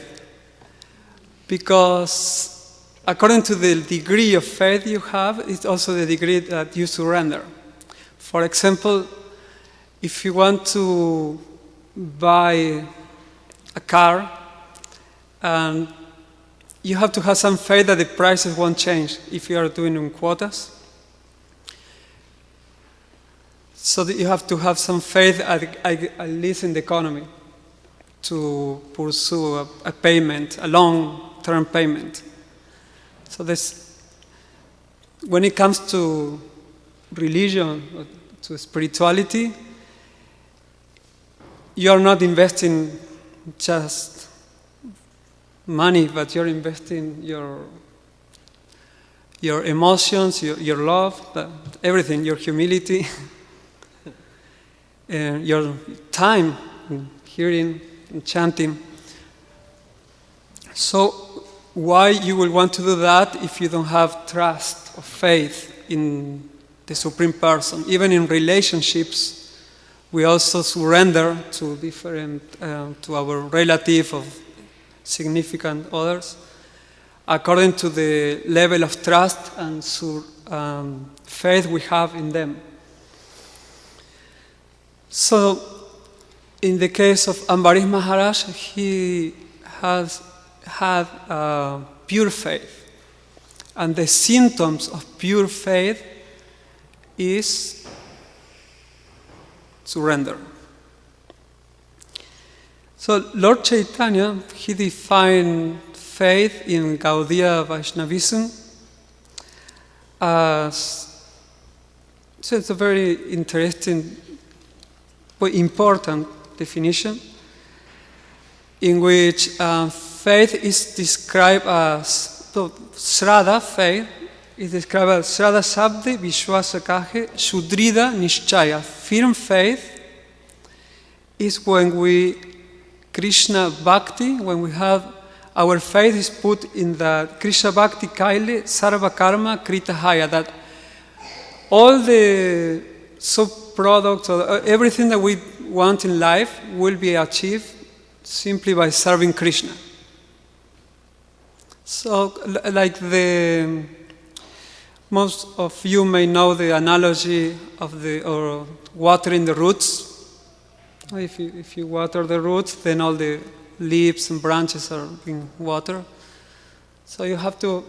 Because according to the degree of faith you have, it's also the degree that you surrender. For example, if you want to buy a car, and you have to have some faith that the prices won't change if you are doing in quotas. So that you have to have some faith, at least in the economy, to pursue a payment, a long-term payment. So when it comes to religion, to spirituality, you are not investing just money, but you're investing your emotions, your love, everything, your humility, and your time in hearing and chanting. So why you will want to do that if you don't have trust or faith in the Supreme Person? Even in relationships, we also surrender to to our relative or significant others, according to the level of trust and faith we have in them. So, in the case of Ambarish Maharaj, he has had pure faith. And the symptoms of pure faith is surrender. So Lord Chaitanya, he defined faith in Gaudiya Vaishnavism as, so it's a very interesting, but important definition, in which faith is described as, Shraddha, faith, is described as Shraddha Sabdi Vishwasa Kahe Shudrida Nishchaya. Firm faith is when we Krishna Bhakti, when we have our faith is put in the Krishna Bhakti Kaile Sarva Karma Kritahaya, that all the sub-products or everything that we want in life will be achieved simply by serving Krishna. So, like most of you may know the analogy of or watering the roots. If you water the roots, then all the leaves and branches are in water. So you have to,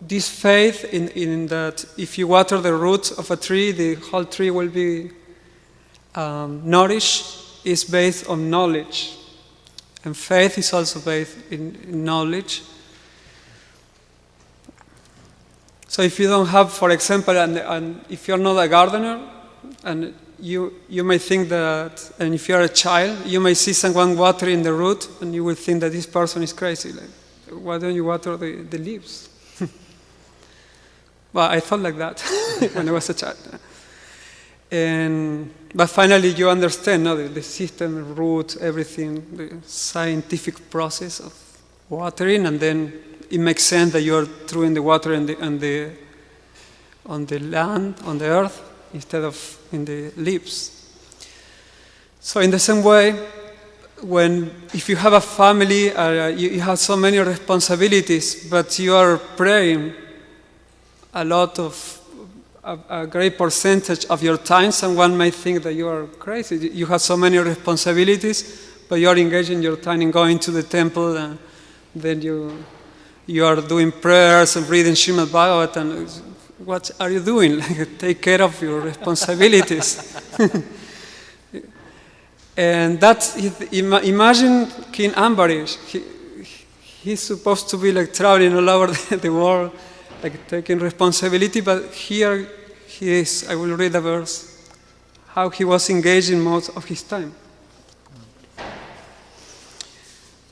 this faith in that if you water the roots of a tree, the whole tree will be nourished, is based on knowledge. And faith is also based in knowledge. So if you don't have, for example, and if you're not a gardener, and you may think that, and if you're a child, you may see someone watering the root, and you will think that this person is crazy. Like, why don't you water the leaves? Well, I thought like that when I was a child. But finally you understand the system, roots, everything, the scientific process of watering, and then it makes sense that you're throwing the water on the land, on the earth, instead of in the leaves. So in the same way, if you have a family, you have so many responsibilities, but you are praying a great percentage of your time, someone may think that you are crazy. You have so many responsibilities, but you are engaging your time in going to the temple, and then you are doing prayers and reading Srimad Bhagavatam. What are you doing? Like, take care of your responsibilities. And that's, imagine King Ambarish. He's supposed to be like traveling all over the world, like taking responsibility, but here he is. I will read a verse, how he was engaging most of his time.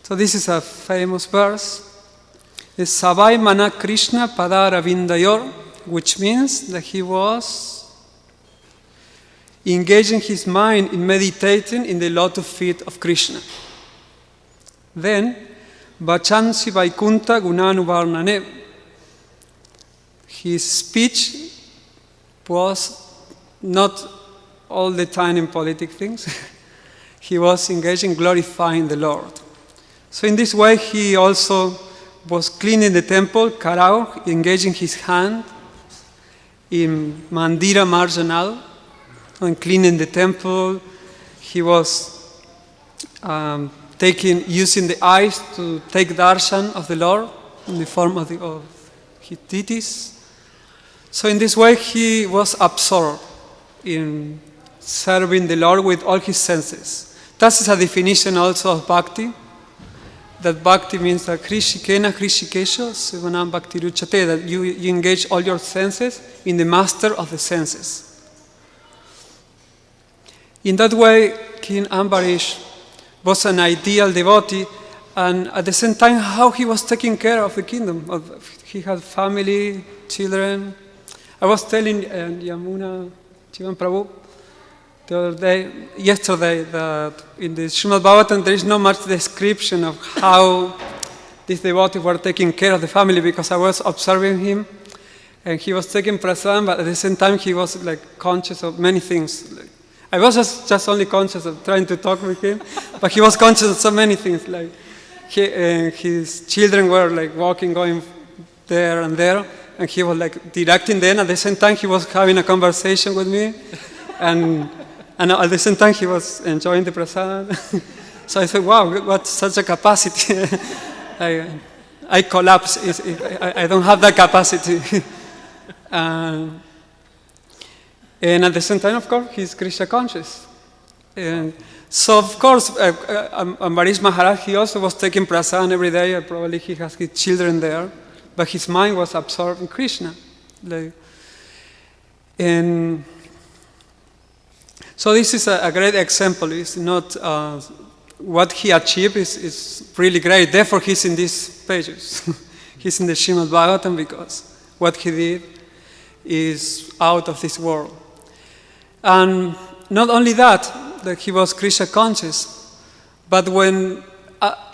So this is a famous verse. It's Savai Mana Krishna Padara Vindayor, which means that he was engaging his mind in meditating in the lotus feet of Krishna. Then, Vachansi Vaikunta Gunanu Varnane. His speech was not all the time in politic things. He was engaging glorifying the Lord. So in this way, he also was cleaning the temple, Karau, engaging his hand in Mandira Marjanal, and cleaning the temple. He was using the eyes to take darshan of the Lord in the form of his deities. So in this way, he was absorbed in serving the Lord with all his senses. That is a definition also of bhakti. That bhakti means that Krishikena Krishikesha Sivanam Bhakti Ruchate, that you engage all your senses in the master of the senses. In that way, King Ambarish was an ideal devotee, and at the same time, how he was taking care of the kingdom. He had family, children. I was telling Yamuna Jivana Prabhu yesterday, that in the Srimad Bhagavatam there is not much description of how these devotees were taking care of the family, because I was observing him, and he was taking prasadam, but at the same time he was like conscious of many things. I was just only conscious of trying to talk with him, but he was conscious of so many things. Like his children were like walking, going there and there, and he was like directing them. At the same time, he was having a conversation with me, and at the same time, he was enjoying the prasadam. So I said, wow, what such a capacity. I collapse. I don't have that capacity. And at the same time, of course, he's Krishna conscious. And so, of course, Ambarish Maharaj, he also was taking prasadam every day. Probably he has his children there. But his mind was absorbed in Krishna. And so this is a great example. It's not what he achieved is really great. Therefore, he's in these pages. He's in the Srimad Bhagavatam because what he did is out of this world. And not only that he was Krishna conscious, but when,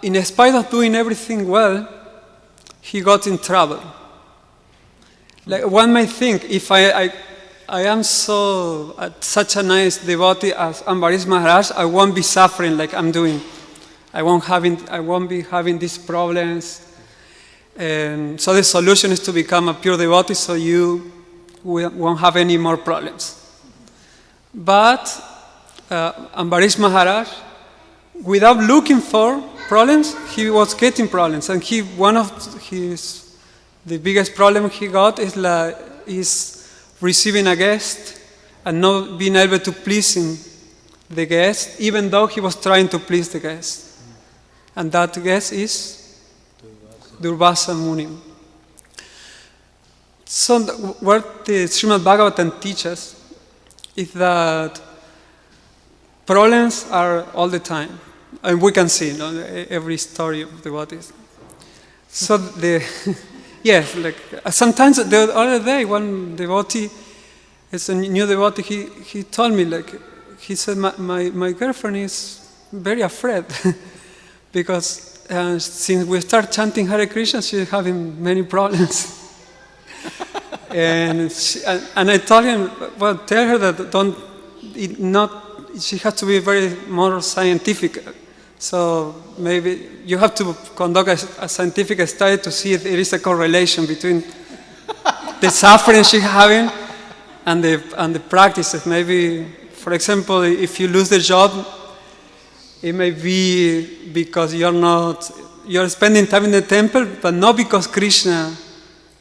in spite of doing everything well, he got in trouble. Like one may think, if I am such a nice devotee as Ambarish Maharaj, I won't be suffering like I'm doing. I won't be having these problems. And so the solution is to become a pure devotee, so you won't have any more problems. But Ambarish Maharaj, without looking for problems, he was getting problems. And one of the biggest problem he got is receiving a guest and not being able to please the guest, even though he was trying to please the guest. And that guest is Durvasa Muni. So what the Srimad Bhagavatam teaches is that problems are all the time. And we can see every story of devotees. So yes, like sometimes the other day, one devotee, it's a new devotee, he told me, he said, my girlfriend is very afraid because since we start chanting Hare Krishna, she's having many problems. and I told him, well, tell her that she has to be very more scientific. So maybe you have to conduct a scientific study to see if there is a correlation between the suffering she's having and the practices. Maybe, for example, if you lose the job, It may be because you're spending time in the temple, but not because Krishna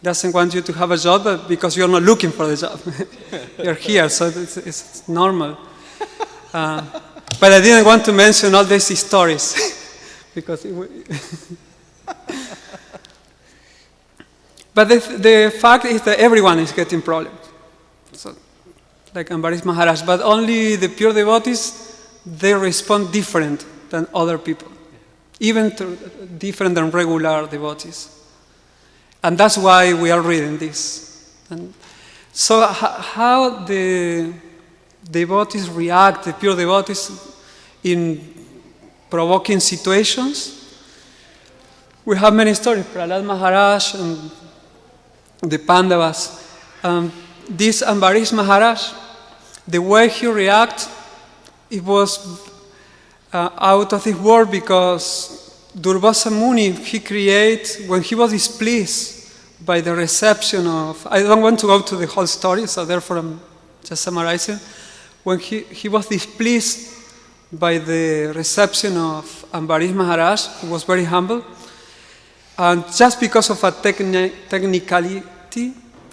doesn't want you to have a job, but because you're not looking for the job. You're here, so it's normal. But I didn't want to mention all these stories because but the fact is that everyone is getting problems. So, like Ambarish Maharaj, but only the pure devotees, they respond different than other people, even different than regular devotees. And that's why we are reading this. And so how the devotees react, the pure devotees, in provoking situations. We have many stories, Prahlad Maharaj and the Pandavas. This Ambarish Maharaj, the way he reacted, it was out of this world, because Durvasa Muni, he created, when he was displeased by the reception of, I don't want to go to the whole story, so therefore I'm just summarizing. When he was displeased by the reception of Ambarish Maharaj, who was very humble, and just because of a technicality,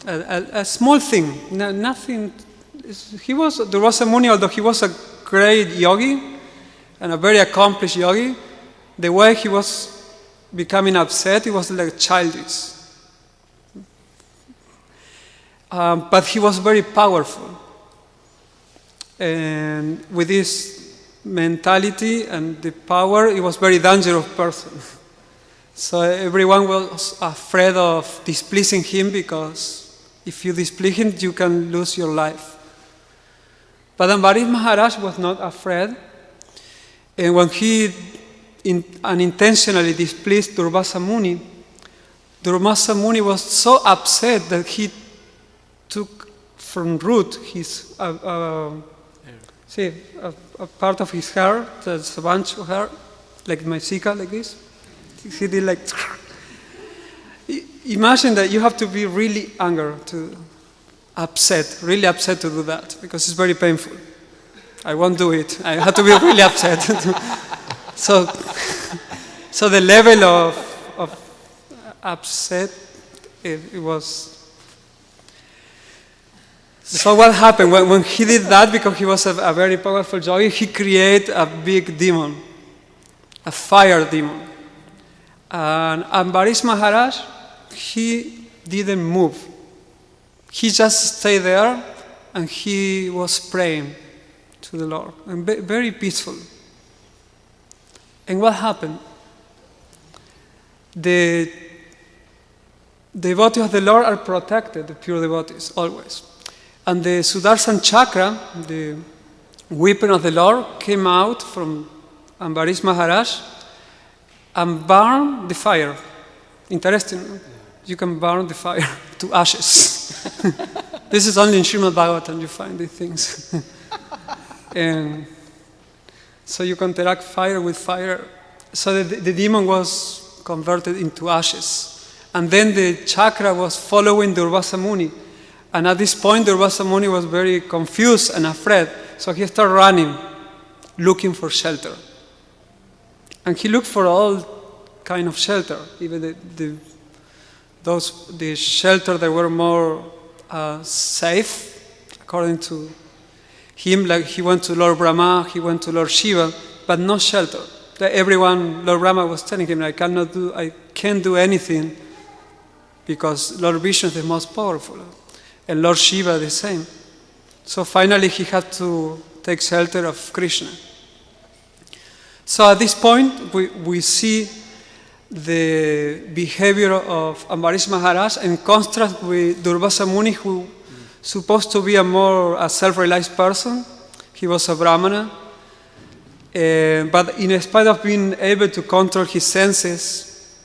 a small thing, nothing. Durvasa Muni, although he was a great yogi and a very accomplished yogi, the way he was becoming upset, it was like childish. But he was very powerful. And with this mentality and the power, it was very dangerous person. So everyone was afraid of displeasing him, because if you displease him, you can lose your life. But Ambarish Maharaj was not afraid. And when he unintentionally displeased Durvasa Muni, Durvasa Muni was so upset that he took from root his a part of his hair, that's a bunch of hair, like my sika, like this. He did like. Imagine that you have to be really angry really upset to do that, because it's very painful. I won't do it. I have to be really upset. So the level of upset, it was. So what happened when he did that? Because he was a very powerful yogi, he created a big demon, a fire demon. And Ambarish Maharaj, he didn't move. He just stayed there and he was praying to the Lord, and very peaceful. And what happened? The devotees of the Lord are protected, the pure devotees, always. And the Sudarshan Chakra, the weapon of the Lord, came out from Ambarish Maharaj and burned the fire. Interesting, no? You can burn the fire to ashes. This is only in Srimad Bhagavatam you find these things. And so you can interact fire with fire. So the demon was converted into ashes. And then the chakra was following Durvasa Muni. And at this point, Durvasa Muni was very confused and afraid. So he started running, looking for shelter. And he looked for all kind of shelter, even the shelter that were more safe, according to him. Like he went to Lord Brahma, he went to Lord Shiva, but no shelter. Everyone, Lord Brahma was telling him, I can't do anything, because Lord Vishnu is the most powerful, and Lord Shiva the same. So finally he had to take shelter of Krishna. So at this point we see the behavior of Ambarish Maharaj in contrast with Durvasa Muni, who supposed to be a self-realized person. He was a Brahmana, but in spite of being able to control his senses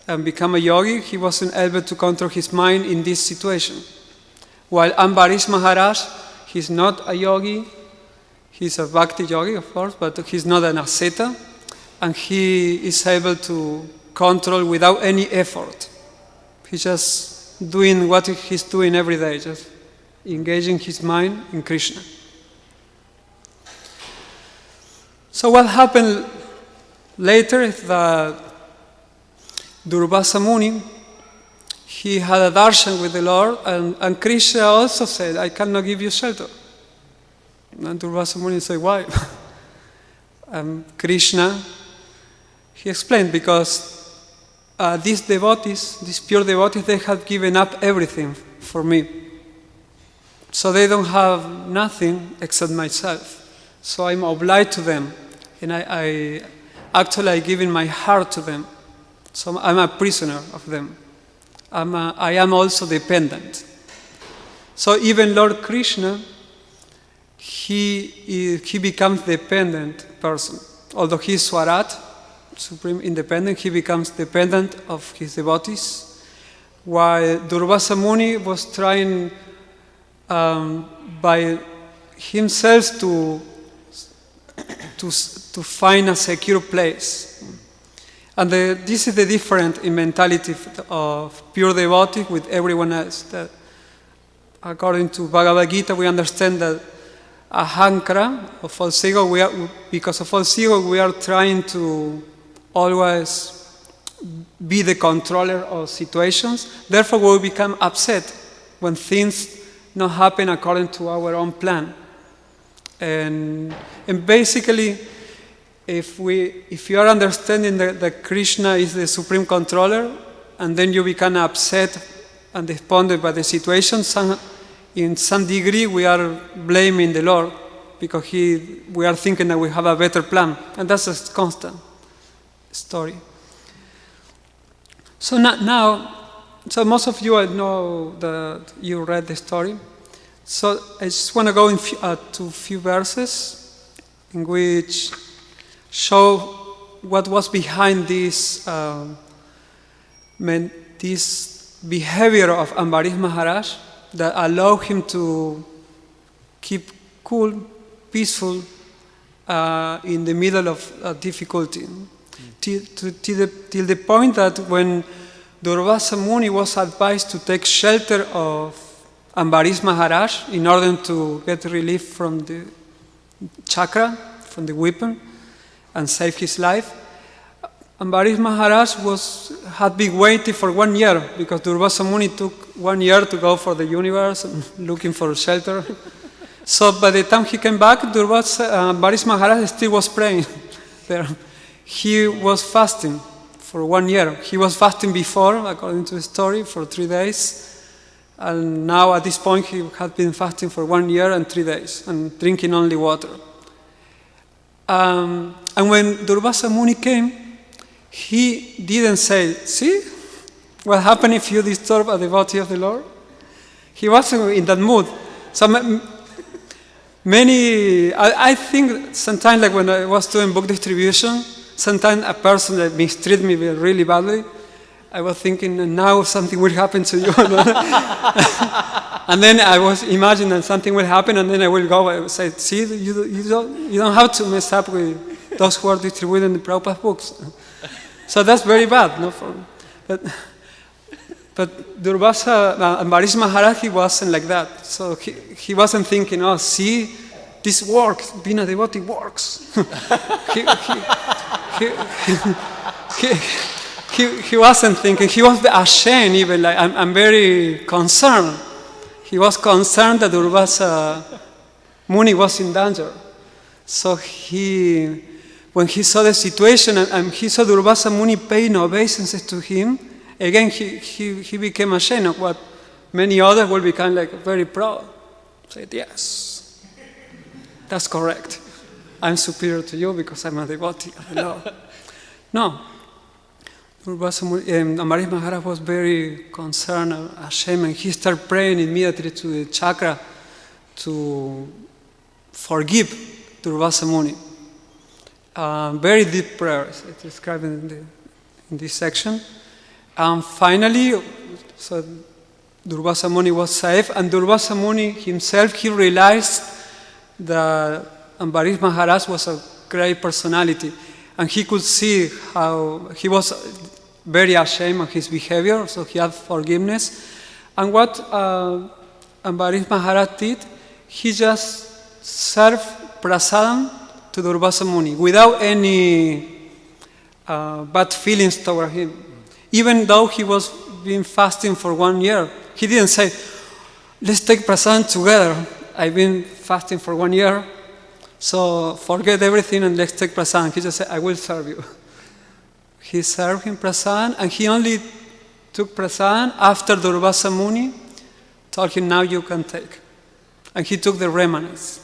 and become a yogi, he wasn't able to control his mind in this situation. While Ambarish Maharaj, he's not a yogi, he's a bhakti yogi, of course, but he's not an asceta, and he is able to control without any effort. He's just doing what he's doing every day, just engaging his mind in Krishna. So what happened later is that Durvasa Muni, he had a darshan with the Lord, and Krishna also said, I cannot give you shelter. And Durvasa Muni said, why? Krishna, he explained, because these devotees, these pure devotees, they have given up everything for me. So they don't have nothing except myself. So I'm obliged to them. And I actually giving my heart to them. So I'm a prisoner of them. I am also dependent. So even Lord Krishna, he becomes dependent person. Although he is Swarat, supreme independent, he becomes dependent of his devotees. While Durvasa Muni was trying by himself to find a secure place. And this is the difference in mentality of pure devotee with everyone else. That according to Bhagavad Gita, we understand that ahankara, or false ego, because of false ego, we are trying to always be the controller of situations. Therefore, we will become upset when things not happen according to our own plan. And basically, if you are understanding that Krishna is the supreme controller, and then you become upset and despondent by the situation, in some degree we are blaming the Lord because we are thinking that we have a better plan, and that's a constant story. So now, most of you I know that you read the story. So I just want to go to a few verses in which show what was behind this behavior of Ambarish Maharaj that allowed him to keep cool, peaceful in the middle of difficulty. Till the point that when Durvasa Muni was advised to take shelter of Ambarish Maharaj in order to get relief from the chakra, from the weapon, and save his life, Ambarish Maharaj had been waiting for 1 year because Durvasa Muni took 1 year to go for the universe looking for shelter. So by the time he came back, Ambarish Maharaj still was praying there. He was fasting for 1 year. He was fasting before, according to the story, for 3 days. And now at this point he had been fasting for 1 year and 3 days and drinking only water. And when Durvasa Muni came, he didn't say, see, what happened if you disturb a devotee of the Lord? He wasn't in that mood. So I think sometimes, like when I was doing book distribution, sometimes a person that mistreated me really badly, I was thinking, now something will happen to you. And then I was imagining that something will happen, and then I will go and say, see, you don't have to mess up with those who are distributing the Prabhupada books. So that's very bad. No? But Durvasa, Ambarish Maharaj, he wasn't like that. So he wasn't thinking, oh, see, this works, being a devotee works. He wasn't thinking, he was ashamed even, like, I'm very concerned. He was concerned that Durvasa Muni was in danger. So when he saw the situation and he saw Durvasa Muni paying obeisances to him, again he became ashamed of what many others will become like very proud. Said, yes, that's correct. I'm superior to you because I'm a devotee of the Lord. No. Ambarish Maharaj was very concerned and ashamed, and he started praying immediately to the chakra to forgive Durvasa Muni. Very deep prayers, it's described in this section. And finally, so Durvasa Muni was saved, and Durvasa Muni himself, he realized that Ambarish Maharaj was a great personality, and he could see how he was very ashamed of his behavior, so he had forgiveness. And what Ambarish Maharaj did, he just served prasadam to Durvasa Muni without any bad feelings toward him. Even though he was been fasting for 1 year, he didn't say, let's take prasadam together. I've been fasting for 1 year, so forget everything and let's take prasadam. He just said, I will serve you. He served him prasadam, and he only took prasadam after Durvasa Muni told him, now you can take. And he took the remnants.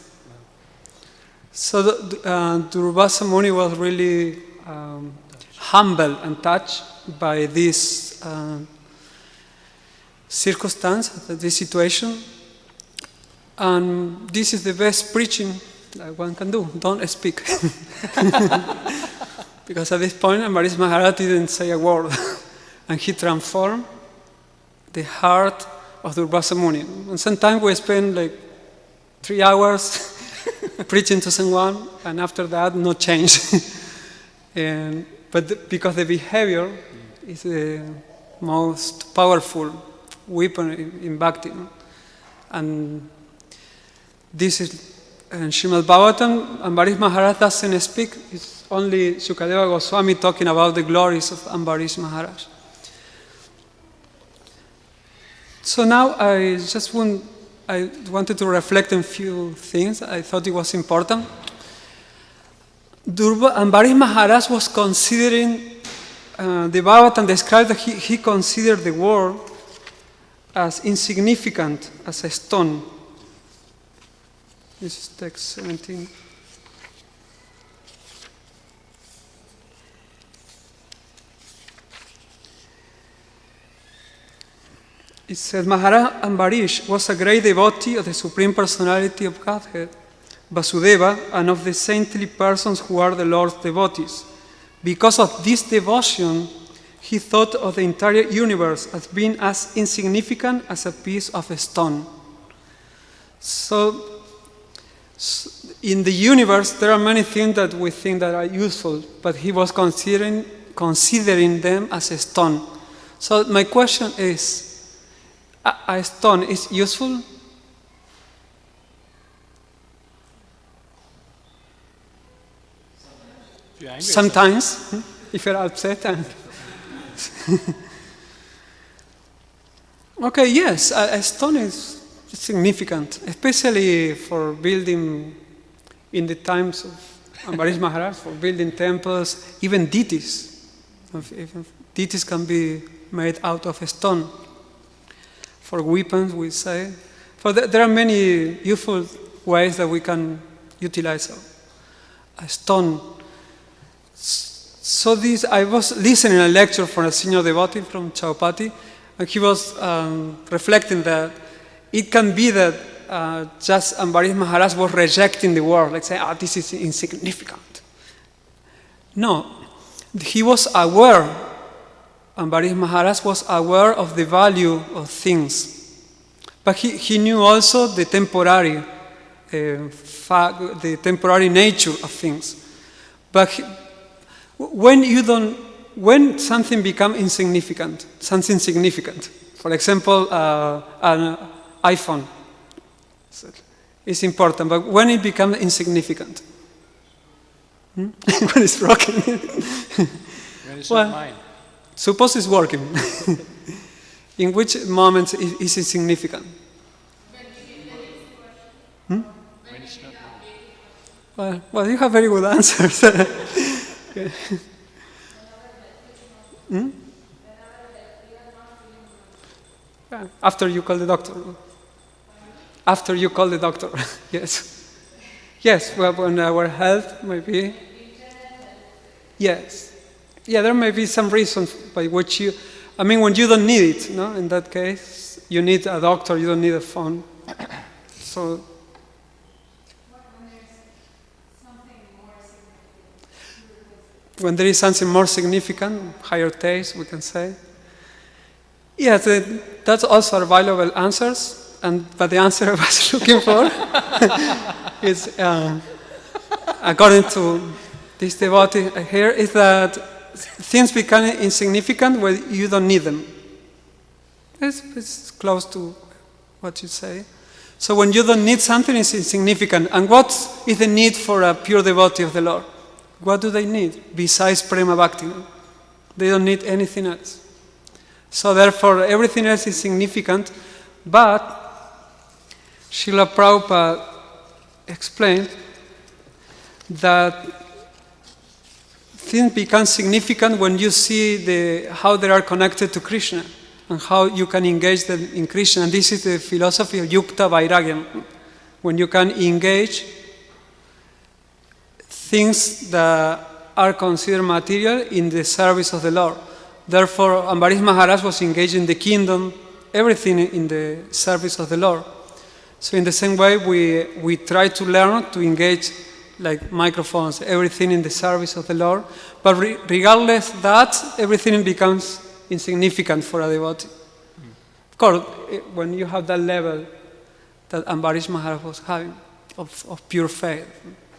So Durvasa Muni was really humble and touched by this circumstance, this situation. And this is the best preaching that one can do. Don't speak. Because at this point, Ambarish Maharaj didn't say a word. And he transformed the heart of Durvasa Muni. And sometimes we spend like 3 hours preaching to someone, and after that, no change. But because the behavior is the most powerful weapon in bhakti. And this is in Srimad Bhagavatam, Ambarish Maharaj doesn't speak. It's only Shukadeva Goswami talking about the glories of Ambarish Maharaj. So now I wanted to reflect on a few things. I thought it was important. Ambarish Maharaj was considering, the Bhagavatam described that he considered the world as insignificant, as a stone. This is text 17. It says, Maharaj Ambarish was a great devotee of the Supreme Personality of Godhead, Vasudeva, and of the saintly persons who are the Lord's devotees. Because of this devotion, he thought of the entire universe as being as insignificant as a piece of a stone. So, in the universe, there are many things that we think that are useful, but he was considering them as a stone. So my question is, a stone is useful? Sometimes, if you're upset. Okay, yes, a stone is significant, especially for building, in the times of Ambarish Maharaj, for building temples, even deities. Even deities can be made out of a stone. For weapons, we say. There are many useful ways that we can utilize a stone. So I was listening to a lecture from a senior devotee from Chaupati, and he was reflecting that it can be that just Ambarish Maharaj was rejecting the world, like saying, this is insignificant. No, he was aware, Ambarish Maharaj was aware of the value of things. But he knew also the temporary nature of things. But when something becomes insignificant, something significant, for example, an iPhone, is important, but when it becomes insignificant, when it's broken, When it's not mine. Suppose it's working. In which moment is it significant? When it's not mine. Well, you have very good answers. After you call the doctor. After you call the doctor, yes. Yes, well, when our health maybe. Yes. Yeah, there may be some reasons by which when you don't need it, no? In that case, you need a doctor, you don't need a phone. So. When there is something more significant, higher taste, we can say. Yes, that's also valuable answers, but the answer I was looking for is, according to this devotee here, is that things become insignificant when you don't need them. It's close to what you say. So when you don't need something, it's insignificant. And what is the need for a pure devotee of the Lord? What do they need besides Prema Bhakti? They don't need anything else. So therefore, everything else is significant, but Srila Prabhupada explained that things become significant when you see how they are connected to Krishna and how you can engage them in Krishna. And this is the philosophy of Yukta Vairagyam, when you can engage things that are considered material in the service of the Lord. Therefore, Ambarish Maharaj was engaged in the kingdom, everything in the service of the Lord. So in the same way, we try to learn to engage like microphones, everything in the service of the Lord. But regardless of that, everything becomes insignificant for a devotee. Of course, when you have that level that Ambarish Maharaj was having, of pure faith,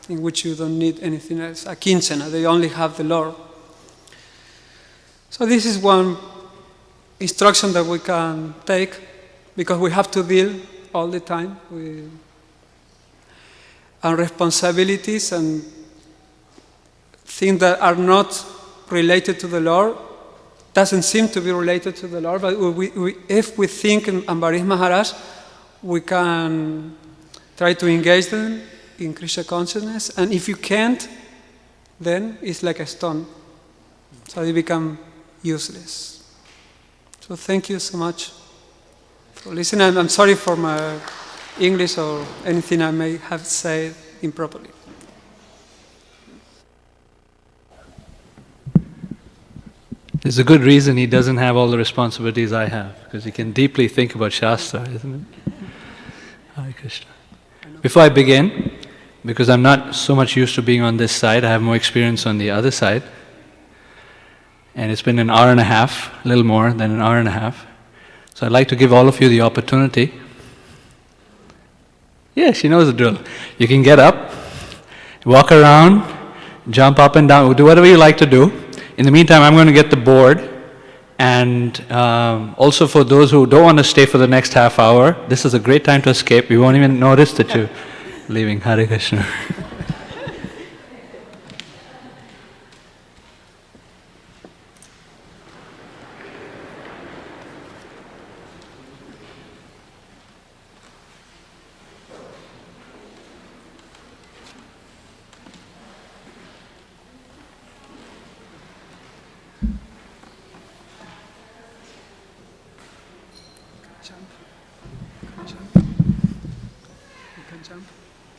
in which you don't need anything else, a kinchana, they only have the Lord. So this is one instruction that we can take, because we have to deal all the time with responsibilities and things that are not related to the Lord, doesn't seem to be related to the Lord, but if we think in Ambarish Maharaj, we can try to engage them in Krishna consciousness, and if you can't, then it's like a stone. So they become useless. So thank you so much for listening. I'm sorry for my English or anything I may have said improperly. There's a good reason he doesn't have all the responsibilities I have, because he can deeply think about Shastra, isn't it? Hare Krishna. Before I begin, because I'm not so much used to being on this side, I have more experience on the other side. And it's been an hour and a half, a little more than an hour and a half. So I'd like to give all of you the opportunity. Yeah, she knows the drill. You can get up, walk around, jump up and down, do whatever you like to do. In the meantime, I'm going to get the board. And also for those who don't want to stay for the next half hour, this is a great time to escape. You won't even notice that you're leaving. Hare Krishna.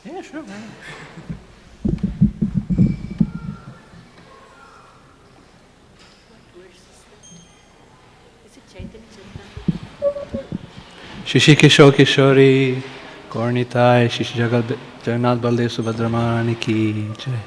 Yeah, sure. Shishi Kishore Kishori, Kornitai, Shishi Jagannath Baldev Subhadramani ki jai.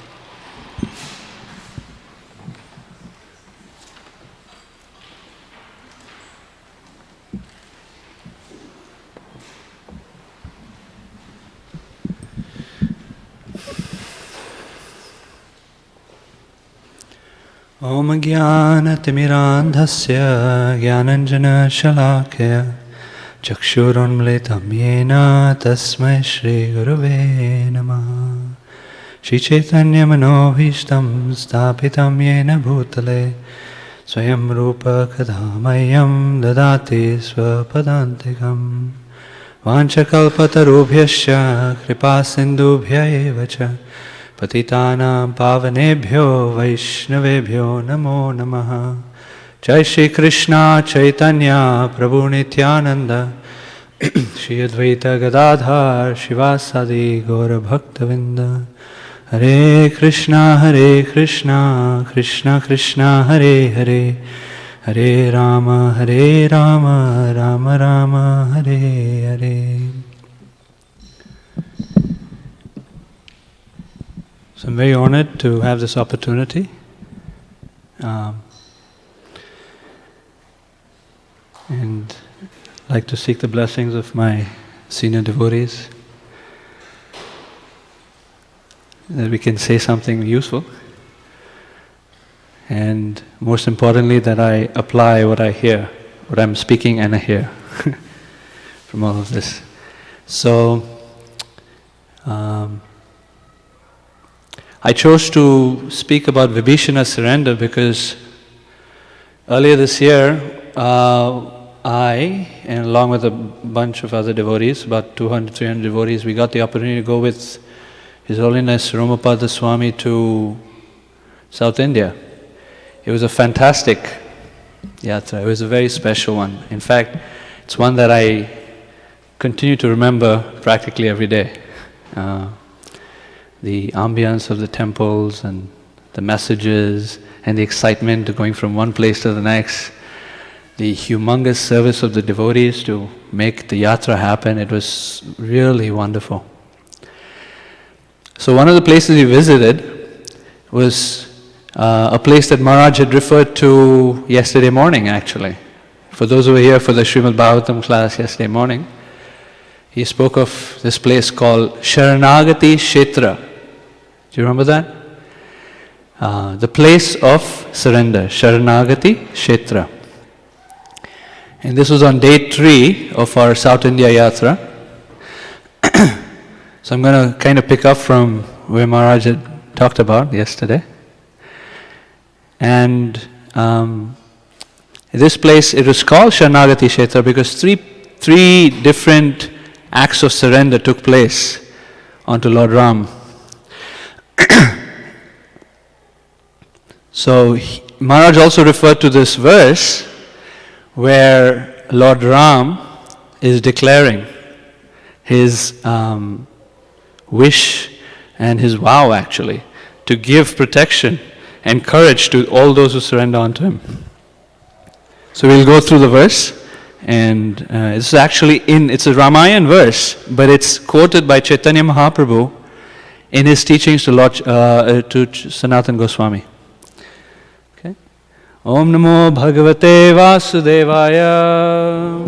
Om Jnana Timirandhasya Jnananjana Shalakya Chakshurunmlitam Yena Tasmai Shri Gurave Namah. Shri Chaitanya Manobhishtam Stapitam Yena Bhutale Swayam Rupa Kadhamayam Dadati Swapadantikam Vanchakalpatarubhyasya Kripasindubhya evacha Patitanam Pavanebhyo Vaishnavebhyo Namo Namaha. Jai Shri Krishna Chaitanya Prabhu Nityananda Shri Advaita Gadadhar Shivasadi Gaura Bhaktavinda. Hare Krishna Krishna Krishna Hare Hare Hare Rama Rama Rama Hare Hare. So I'm very honored to have this opportunity. And I'd like to seek the blessings of my senior devotees, that we can say something useful, and most importantly that I apply what I hear, what I'm speaking and I hear from all of this. So, I chose to speak about Vibhishana surrender because earlier this year, I, and along with a bunch of other devotees, about 200, 300 devotees, we got the opportunity to go with His Holiness Romapada Swami to South India. It was a fantastic yatra. It was a very special one. In fact, it's one that I continue to remember practically every day. The ambience of the temples and the messages and the excitement of going from one place to the next, the humongous service of the devotees to make the yatra happen. It was really wonderful. So one of the places we visited was a place that Maharaj had referred to yesterday morning, actually. For those who were here for the Srimad Bhagavatam class yesterday morning, he spoke of this place called Sharanagati Kshetra. Do you remember that? The place of surrender, Sharanagati Kshetra. And this was on day 3 of our South India Yatra. So I'm going to kind of pick up from where Maharaj had talked about yesterday. And this place, it was called Sharanagati Kshetra because three different acts of surrender took place onto Lord Ram. So Maharaj also referred to this verse where Lord Ram is declaring his wish and his vow actually to give protection and courage to all those who surrender unto him. So we'll go through the verse, and it's actually it's a Ramayan verse, but it's quoted by Chaitanya Mahaprabhu in his teachings to Sanatana Goswami. Okay. Om Namo Bhagavate Vasudevaya.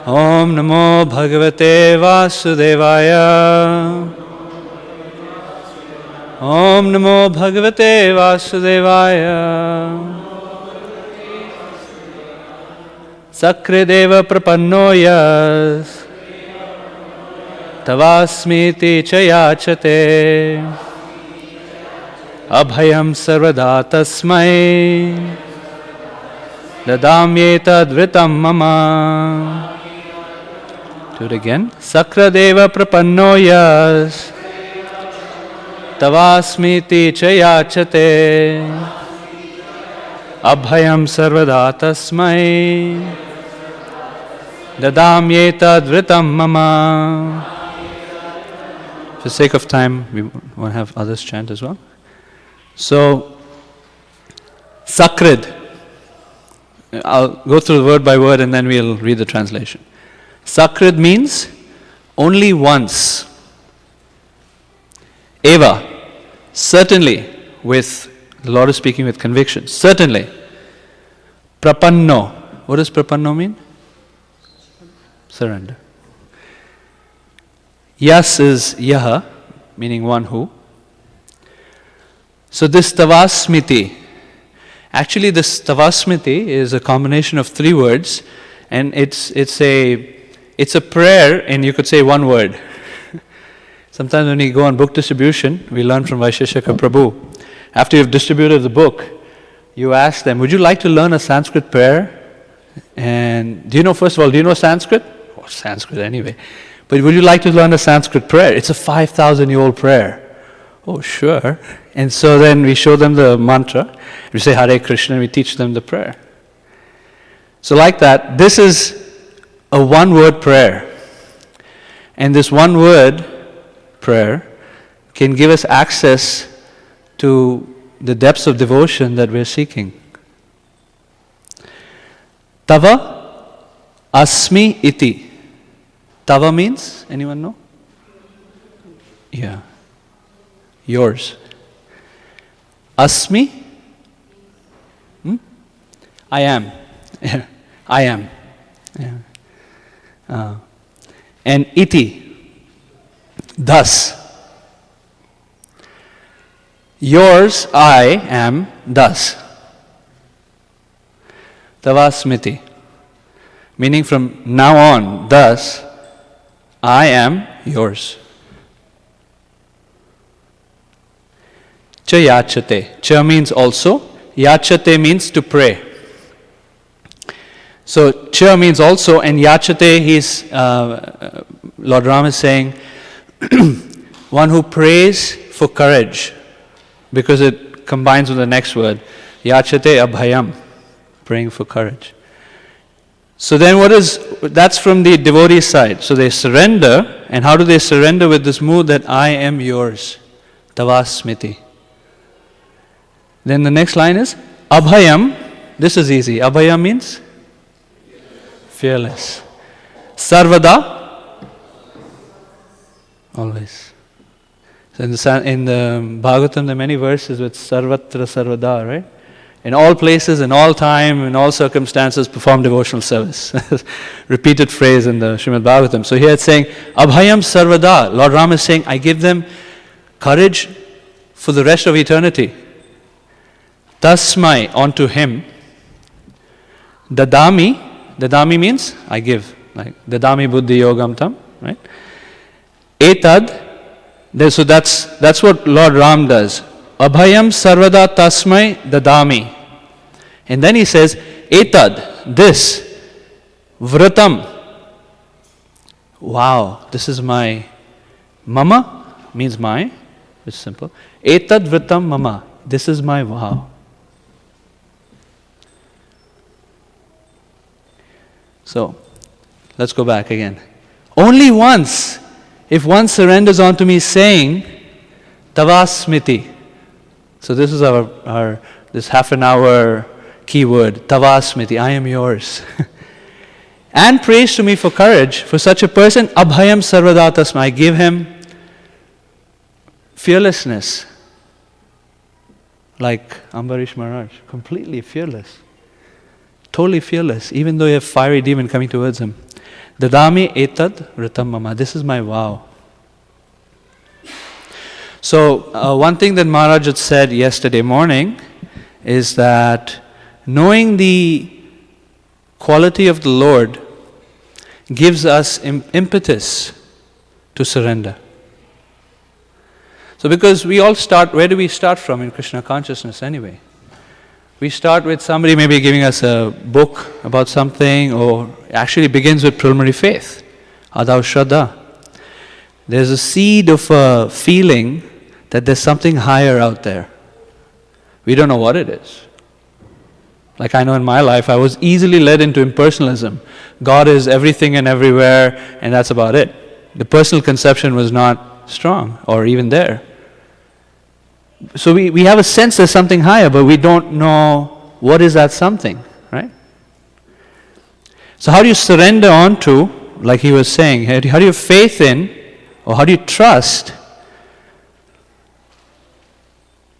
Om Namo Bhagavate Vasudevaya. Om Namo Bhagavate Vasudevaya. Sakrideva prapannoyas tavasmiti chayachate abhayam sarvada tasmai dadamyetadvritam mama. Do it again. Sakradeva prapannoyas tavasmiti chayachate abhayam sarvada tasmai dadamyetadvritam mama. For the sake of time, we want to have others chant as well. So, Sakrid. I'll go through word by word and then we'll read the translation. Sakrid means only once. Eva, certainly, with the Lord is speaking with conviction. Certainly. Prapanno. What does prapanno mean? Surrender. Yas is yaha, meaning one who. So this tavasmiti, actually this tavasmiti is a combination of 3 words, and it's a prayer, and you could say one word. Sometimes when we go on book distribution, we learn from Vaisheshika Prabhu. After you've distributed the book, you ask them, would you like to learn a Sanskrit prayer? And first of all, do you know Sanskrit? Oh, Sanskrit anyway. But would you like to learn a Sanskrit prayer? It's a 5,000-year-old prayer. Oh, sure. And so then we show them the mantra. We say Hare Krishna and we teach them the prayer. So like that, this is a one-word prayer. And this one-word prayer can give us access to the depths of devotion that we're seeking. Tava asmi iti. Tava means, anyone know? Yeah. Yours. Asmi? I am. I am. Yeah. And iti. Thus. Yours, I am, thus. Tavasmiti. Meaning from now on, thus, I am yours. Cha yachate. Cha means also. Yachate means to pray. So cha means also, and yachate, Lord Ram is saying, one who prays for courage, because it combines with the next word, yachate abhayam, praying for courage. So then that's from the devotee side. So they surrender, and how do they surrender? With this mood that I am yours, tavasmiti. Then the next line is abhayam. This is easy. Abhayam means fearless. Sarvada, always. So in the Bhagavatam, there are many verses with sarvatra sarvada, right? In all places, in all time, in all circumstances, perform devotional service. Repeated phrase in the Srimad Bhagavatam. So here it's saying, abhayam sarvada. Lord Ram is saying, I give them courage for the rest of eternity. Tasmai, onto him. Dadami means I give. Like dadami buddhi yogam tam, right? Etad, so that's what Lord Ram does. Abhayam sarvada tasmai dadami. And then he says, etad, this, vratam. Wow, this is my, mama means my, it's simple. Etad vratam mama, this is my vow. So, let's go back again. Only once, if one surrenders onto me saying, tavasmiti. So this is our this half an hour keyword, tavasmiti, I am yours. And prays to me for courage, for such a person, abhayam sarvada tasma, I give him fearlessness. Like Ambarish Maharaj, completely fearless. Totally fearless, even though you have fiery demon coming towards him. Dadami etad vritam mama. This is my vow. So, one thing that Maharaj had said yesterday morning is that knowing the quality of the Lord gives us impetus to surrender. So, because we all start, where do we start from in Krishna consciousness anyway? We start with somebody maybe giving us a book about something, or actually begins with preliminary faith, adav shraddha. There's a seed of a feeling that there's something higher out there. We don't know what it is. Like I know in my life, I was easily led into impersonalism. God is everything and everywhere, and that's about it. The personal conception was not strong, or even there. So we have a sense there's something higher, but we don't know what is that something, right? So how do you surrender onto, like he was saying, how do you have faith in, or how do you trust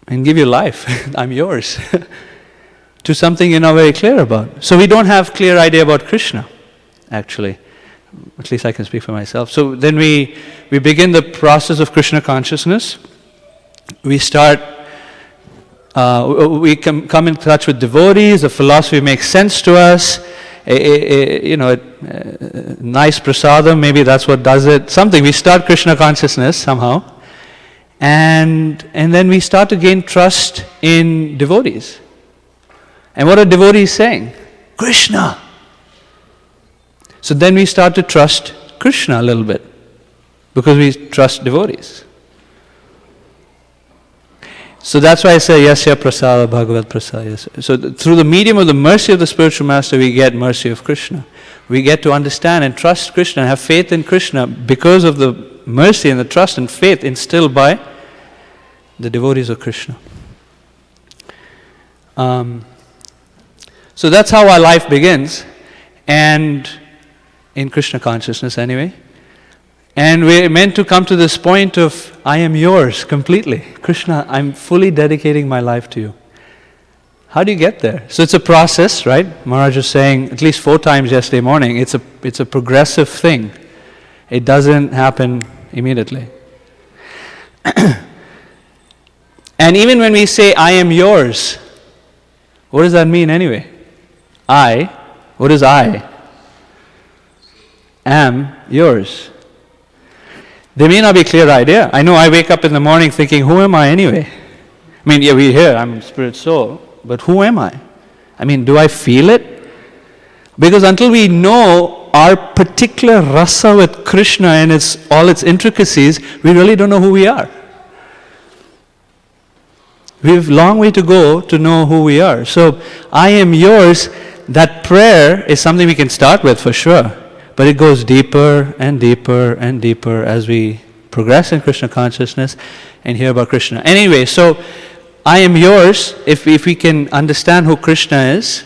and give your life, I'm yours, to something you're not very clear about. So we don't have clear idea about Krishna, actually. At least I can speak for myself. So then we begin the process of Krishna consciousness. We start, we come in touch with devotees, the philosophy makes sense to us, nice prasadam, maybe that's what does it, something. We start Krishna consciousness somehow, and then we start to gain trust in devotees. And what are devotees saying? Krishna! So then we start to trust Krishna a little bit, because we trust devotees. So that's why I say, Yasya prasada bhagavad prasada. Yes. So through the medium of the mercy of the spiritual master, we get mercy of Krishna. We get to understand and trust Krishna and have faith in Krishna because of the mercy and the trust and faith instilled by the devotees of Krishna. So that's how our life begins, and in Krishna consciousness anyway. And we're meant to come to this point of, I am yours completely. Krishna, I'm fully dedicating my life to you. How do you get there? So it's a process, right? Maharaj was saying at least 4 times yesterday morning, it's a progressive thing. It doesn't happen immediately. And even when we say, I am yours, what does that mean anyway? What is I? am yours. They may not be clear idea. I know I wake up in the morning thinking, who am I anyway? I mean, yeah, we're here, I'm spirit soul, but who am I? I mean, do I feel it? Because until we know our particular rasa with Krishna and all its intricacies, we really don't know who we are. We have a long way to go to know who we are. So, I am yours, that prayer is something we can start with for sure. But it goes deeper and deeper and deeper as we progress in Krishna consciousness and hear about Krishna. Anyway, so I am yours, if we can understand who Krishna is,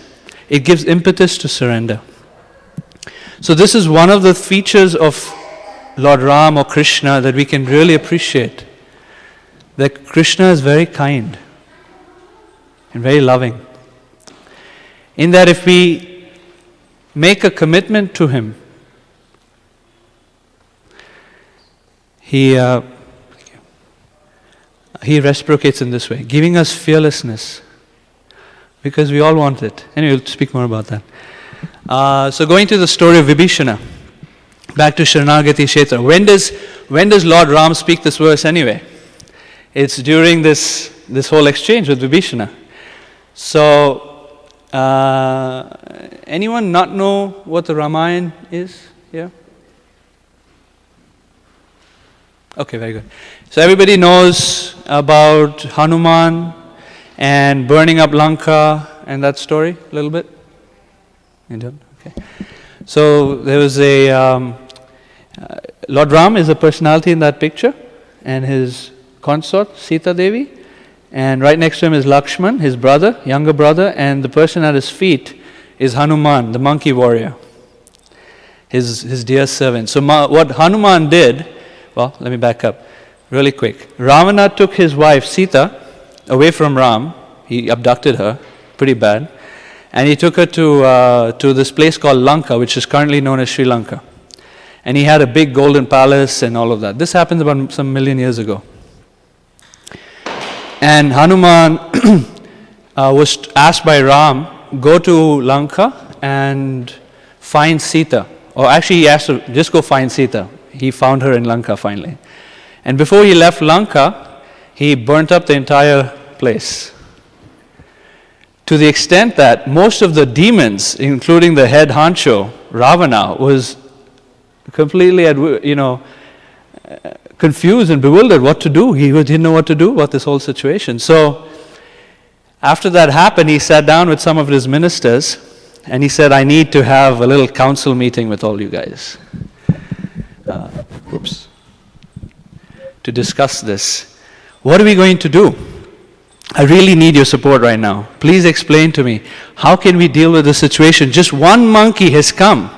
it gives impetus to surrender. So this is one of the features of Lord Ram or Krishna that we can really appreciate. That Krishna is very kind and very loving. In that if we make a commitment to Him, He reciprocates in this way, giving us fearlessness, because we all want it. Anyway, we'll speak more about that. So going to the story of Vibhishana, back to Sharanagati Kshetra. When does Lord Ram speak this verse anyway? It's during this whole exchange with Vibhishana. So, anyone not know what the Ramayana is here? Okay, very good. So everybody knows about Hanuman and burning up Lanka and that story a little bit? You don't? Okay. So there was Lord Ram is a personality in that picture, and his consort, Sita Devi, and right next to him is Lakshman, his brother, younger brother, and the person at his feet is Hanuman, the monkey warrior, his dear servant. So what Hanuman did, well, let me back up really quick. Ravana took his wife Sita away from Ram. He abducted her, pretty bad, and he took her to this place called Lanka, which is currently known as Sri Lanka. And he had a big golden palace and all of that. This happened about some million years ago. And Hanuman was asked by Ram, go to Lanka and find Sita. Or actually he asked her, just go find Sita. He found her in Lanka finally. And before he left Lanka, he burnt up the entire place. To the extent that most of the demons, including the head honcho, Ravana, was completely, confused and bewildered what to do. He didn't know what to do about this whole situation. So, after that happened, he sat down with some of his ministers and he said, I need to have a little council meeting with all you guys. To discuss this. What are we going to do? I really need your support right now. Please explain to me, how can we deal with this situation? Just one monkey has come.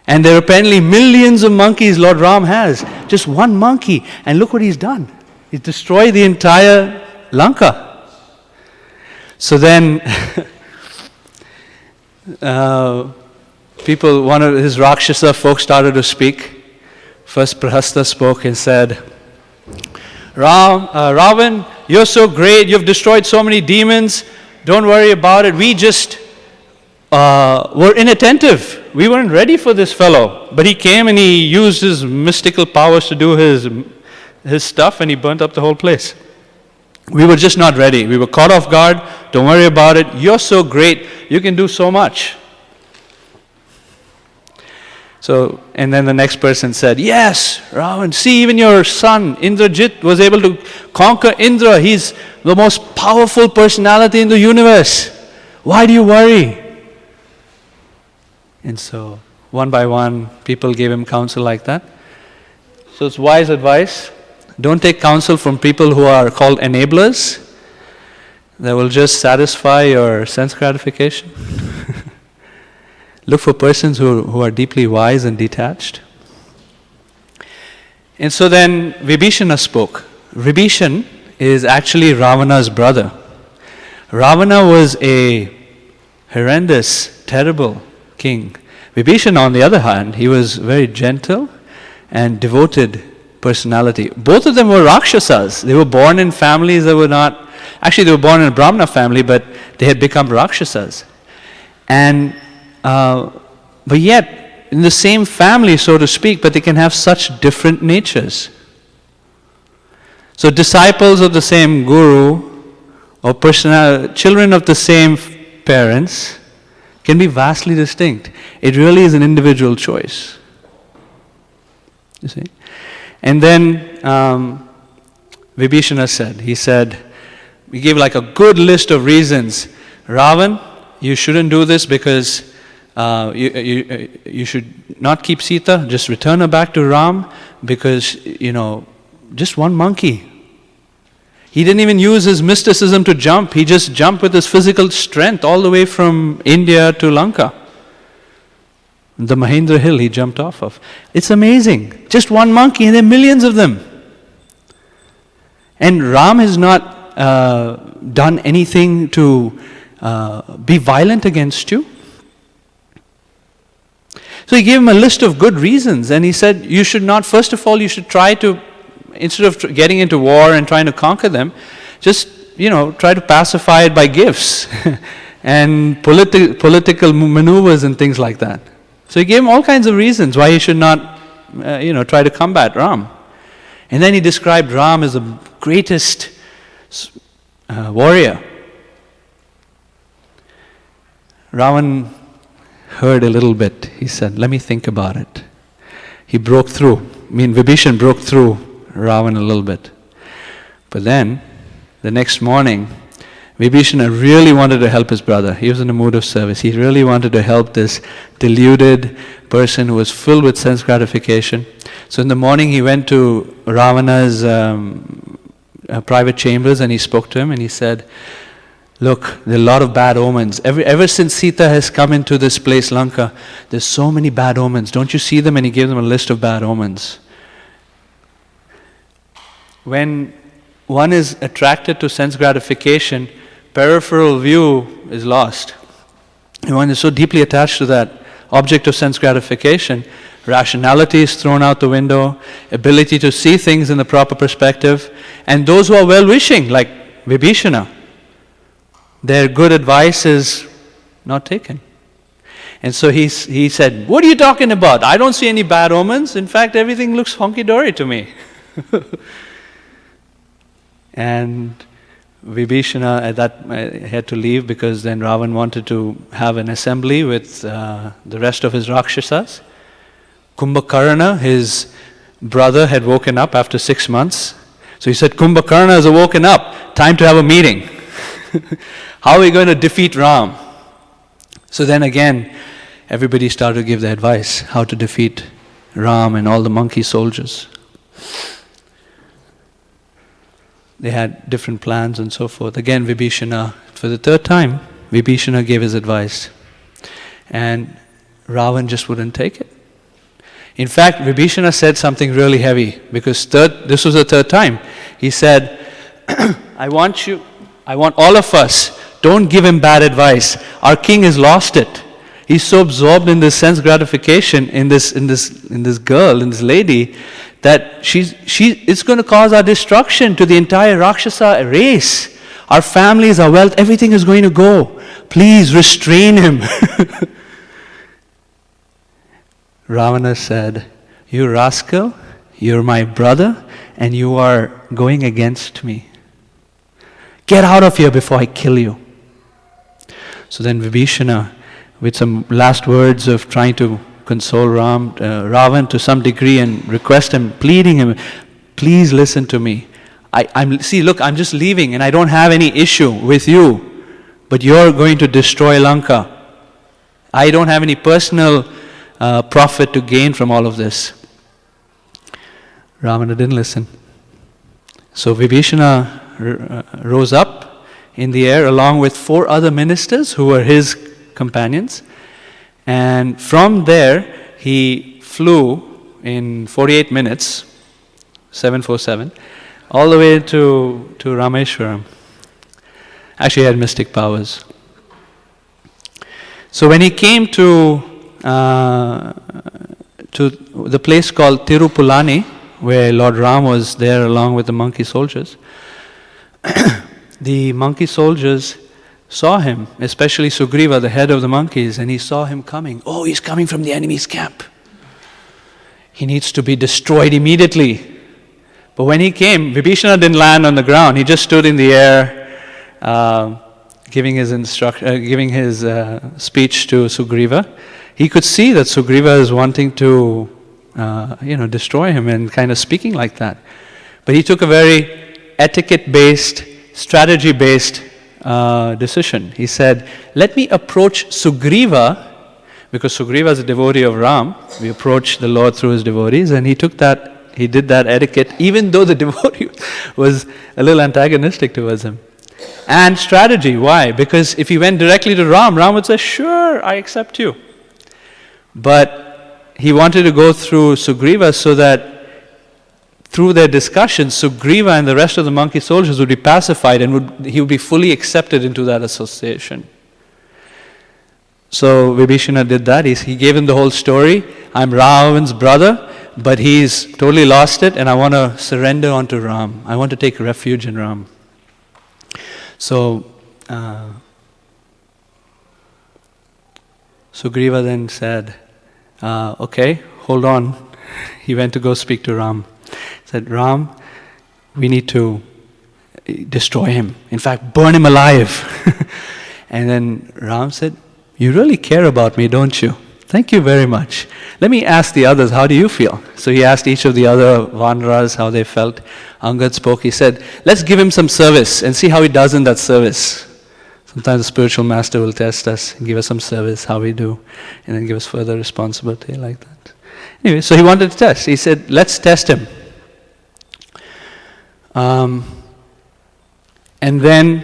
And there are apparently millions of monkeys Lord Ram has. Just one monkey. And look what he's done. He's destroyed the entire Lanka. So then, one of his Rakshasa folks started to speak. First Prahasta spoke and said, Ravan, you're so great. You've destroyed so many demons. Don't worry about it. We just were inattentive. We weren't ready for this fellow. But he came and he used his mystical powers to do his stuff, and he burnt up the whole place. We were just not ready. We were caught off guard. Don't worry about it. You're so great. You can do so much. So, and then the next person said, yes, Ravan, see, even your son, Indrajit, was able to conquer Indra. He's the most powerful personality in the universe. Why do you worry? And so, one by one, people gave him counsel like that. So it's wise advice. Don't take counsel from people who are called enablers. That will just satisfy your sense gratification. Look for persons who are deeply wise and detached. And so then Vibhishana spoke. Vibhishan is actually Ravana's brother. Ravana was a horrendous, terrible king. Vibhishana, on the other hand, he was very gentle and devoted personality. Both of them were Rakshasas. They were born in families that were not... Actually, they were born in a Brahmana family, but they had become Rakshasas. And... but yet, in the same family, so to speak, but they can have such different natures. So disciples of the same guru or children of the same parents can be vastly distinct. It really is an individual choice. You see? And then Vibhishana said, he gave like a good list of reasons. Ravan, you shouldn't do this because you should not keep Sita, just return her back to Ram because, just one monkey. He didn't even use his mysticism to jump. He just jumped with his physical strength all the way from India to Lanka. The Mahendra hill he jumped off of. It's amazing. Just one monkey and there are millions of them. And Ram has not done anything to be violent against you. So he gave him a list of good reasons and he said, you should not, first of all, you should try to, instead of getting into war and trying to conquer them, just, try to pacify it by gifts and political maneuvers and things like that. So he gave him all kinds of reasons why he should not, try to combat Ram. And then he described Ram as the greatest warrior. Ravan heard a little bit. He said, let me think about it. He broke through. Vibhishan broke through Ravan a little bit. But then, the next morning, Vibhishana really wanted to help his brother. He was in a mood of service. He really wanted to help this deluded person who was filled with sense gratification. So in the morning he went to Ravana's private chambers and he spoke to him and he said, look, there are a lot of bad omens. Ever since Sita has come into this place, Lanka, there's so many bad omens. Don't you see them? And he gave them a list of bad omens. When one is attracted to sense gratification, peripheral view is lost. And one is so deeply attached to that object of sense gratification, rationality is thrown out the window, ability to see things in the proper perspective, and those who are well-wishing, like Vibhishana, their good advice is not taken. And so he said, what are you talking about? I don't see any bad omens. In fact, everything looks honky-dory to me. And Vibhishana at that had to leave because then Ravan wanted to have an assembly with the rest of his Rakshasas. Kumbhakarna, his brother, had woken up after 6 months. So he said, Kumbhakarna has woken up. Time to have a meeting. How are we going to defeat Ram? So then again, everybody started to give their advice, how to defeat Ram and all the monkey soldiers. They had different plans and so forth. Again, Vibhishana, for the third time, Vibhishana gave his advice. And Ravan just wouldn't take it. In fact, Vibhishana said something really heavy, because this was the third time. He said, I want all of us, don't give him bad advice. Our king has lost it. He's so absorbed in this sense gratification, in this girl, in this lady, that it's going to cause our destruction to the entire Rakshasa race. Our families, our wealth, everything is going to go. Please restrain him. Ravana said, you rascal, you're my brother, and you are going against me. Get out of here before I kill you. So then Vibhishana, with some last words of trying to console Ravan to some degree and request him, pleading him, please listen to me. I'm just leaving and I don't have any issue with you, but you're going to destroy Lanka. I don't have any personal profit to gain from all of this. Ravana didn't listen. So Vibhishana rose up in the air along with 4 other ministers who were his companions. And from there, he flew in 48 minutes, 747, all the way to Rameshwaram. Actually, he had mystic powers. So when he came to the place called Tirupulani, where Lord Ram was there along with the monkey soldiers, the monkey soldiers saw him, especially Sugriva, the head of the monkeys, and he saw him coming. Oh, he's coming from the enemy's camp. He needs to be destroyed immediately. But when he came, Vibhishana didn't land on the ground. He just stood in the air, giving his speech to Sugriva. He could see that Sugriva is wanting to, destroy him and kind of speaking like that. But he took a very etiquette-based, strategy-based decision. He said, let me approach Sugriva, because Sugriva is a devotee of Ram. We approach the Lord through his devotees, and he did that etiquette, even though the devotee was a little antagonistic towards him. And strategy, why? Because if he went directly to Ram, Ram would say, sure, I accept you. But he wanted to go through Sugriva so that through their discussion, Sugriva and the rest of the monkey soldiers would be pacified and he would be fully accepted into that association. So Vibhishana did that. He gave him the whole story. I'm Ravan's brother, but he's totally lost it, and I want to surrender onto Ram. I want to take refuge in Ram. So Sugriva then said, okay, hold on. He went to go speak to Ram. He said, Ram, we need to destroy him. In fact, burn him alive. And then Ram said, you really care about me, don't you? Thank you very much. Let me ask the others, how do you feel? So he asked each of the other Vanaras how they felt. Angad spoke. He said, let's give him some service and see how he does in that service. Sometimes the spiritual master will test us and give us some service, how we do, and then give us further responsibility like that. Anyway, so he wanted to test. He said, let's test him. And then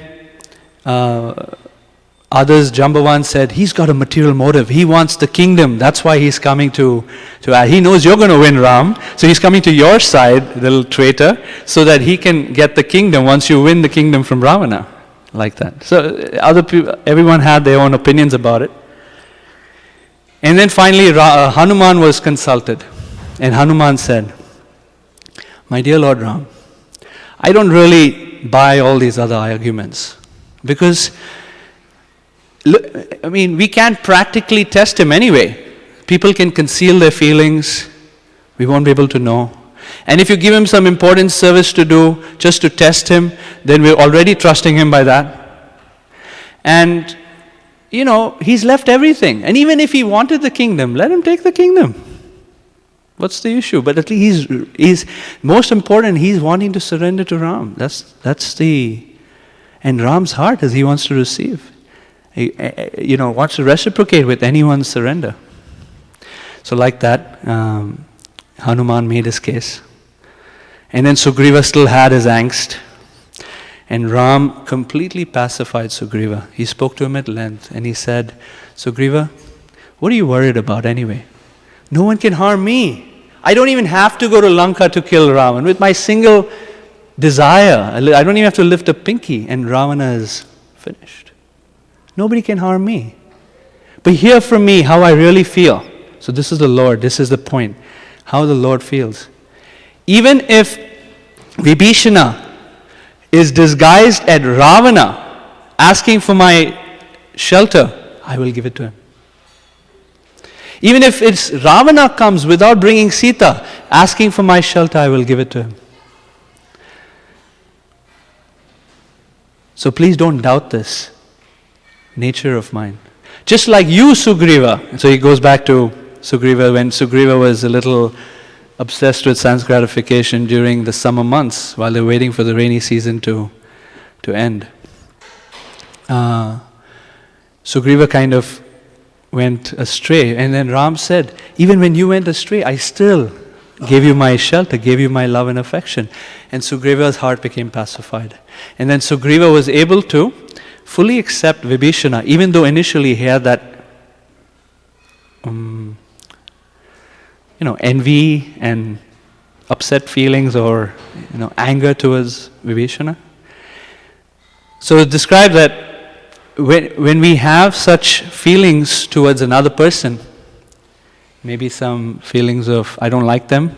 others, Jambavan said, he's got a material motive. He wants the kingdom. That's why he's coming to he knows you're going to win, Ram. So he's coming to your side, little traitor, so that he can get the kingdom once you win the kingdom from Ravana. Like that. So other people, everyone had their own opinions about it. And then finally Hanuman was consulted. And Hanuman said, my dear Lord Ram, I don't really buy all these other arguments. Because we can't practically test him anyway. People can conceal their feelings. We won't be able to know. And if you give him some important service to do, just to test him, then we're already trusting him by that. And, he's left everything. And even if he wanted the kingdom, let him take the kingdom. What's the issue? But at least he's most important, he's wanting to surrender to Ram. And Ram's heart is he wants to receive. He, wants to reciprocate with anyone's surrender. So like that, Hanuman made his case. And then Sugriva still had his angst. And Ram completely pacified Sugriva. He spoke to him at length and he said, Sugriva, what are you worried about anyway? No one can harm me. I don't even have to go to Lanka to kill Ravan. With my single desire, I don't even have to lift a pinky and Ravana is finished. Nobody can harm me. But hear from me how I really feel. So this is the Lord, this is the point. How the Lord feels. Even if Vibhishana is disguised at Ravana, asking for my shelter, I will give it to him. Even if it's Ravana comes without bringing Sita, asking for my shelter, I will give it to him. So please don't doubt this nature of mine. Just like you, Sugriva. So he goes back to Sugriva when Sugriva was a little obsessed with sense gratification during the summer months while they're waiting for the rainy season to end. Sugriva kind of went astray, and then Ram said, even when you went astray, I still gave you my shelter, gave you my love and affection. And Sugriva's heart became pacified. And then Sugriva was able to fully accept Vibhishana, even though initially he had that envy and upset feelings or anger towards Vibhishana. So it's described that when we have such feelings towards another person, maybe some feelings of I don't like them,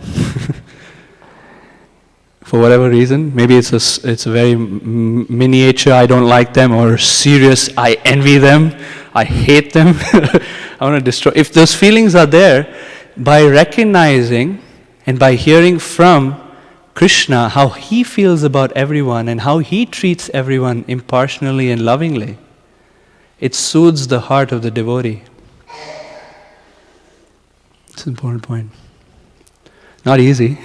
for whatever reason. Maybe it's a very miniature, I don't like them, or serious, I envy them, I hate them, I want to destroy. If those feelings are there, by recognizing and by hearing from Krishna how he feels about everyone and how he treats everyone impartially and lovingly, it soothes the heart of the devotee. It's an important point. Not easy,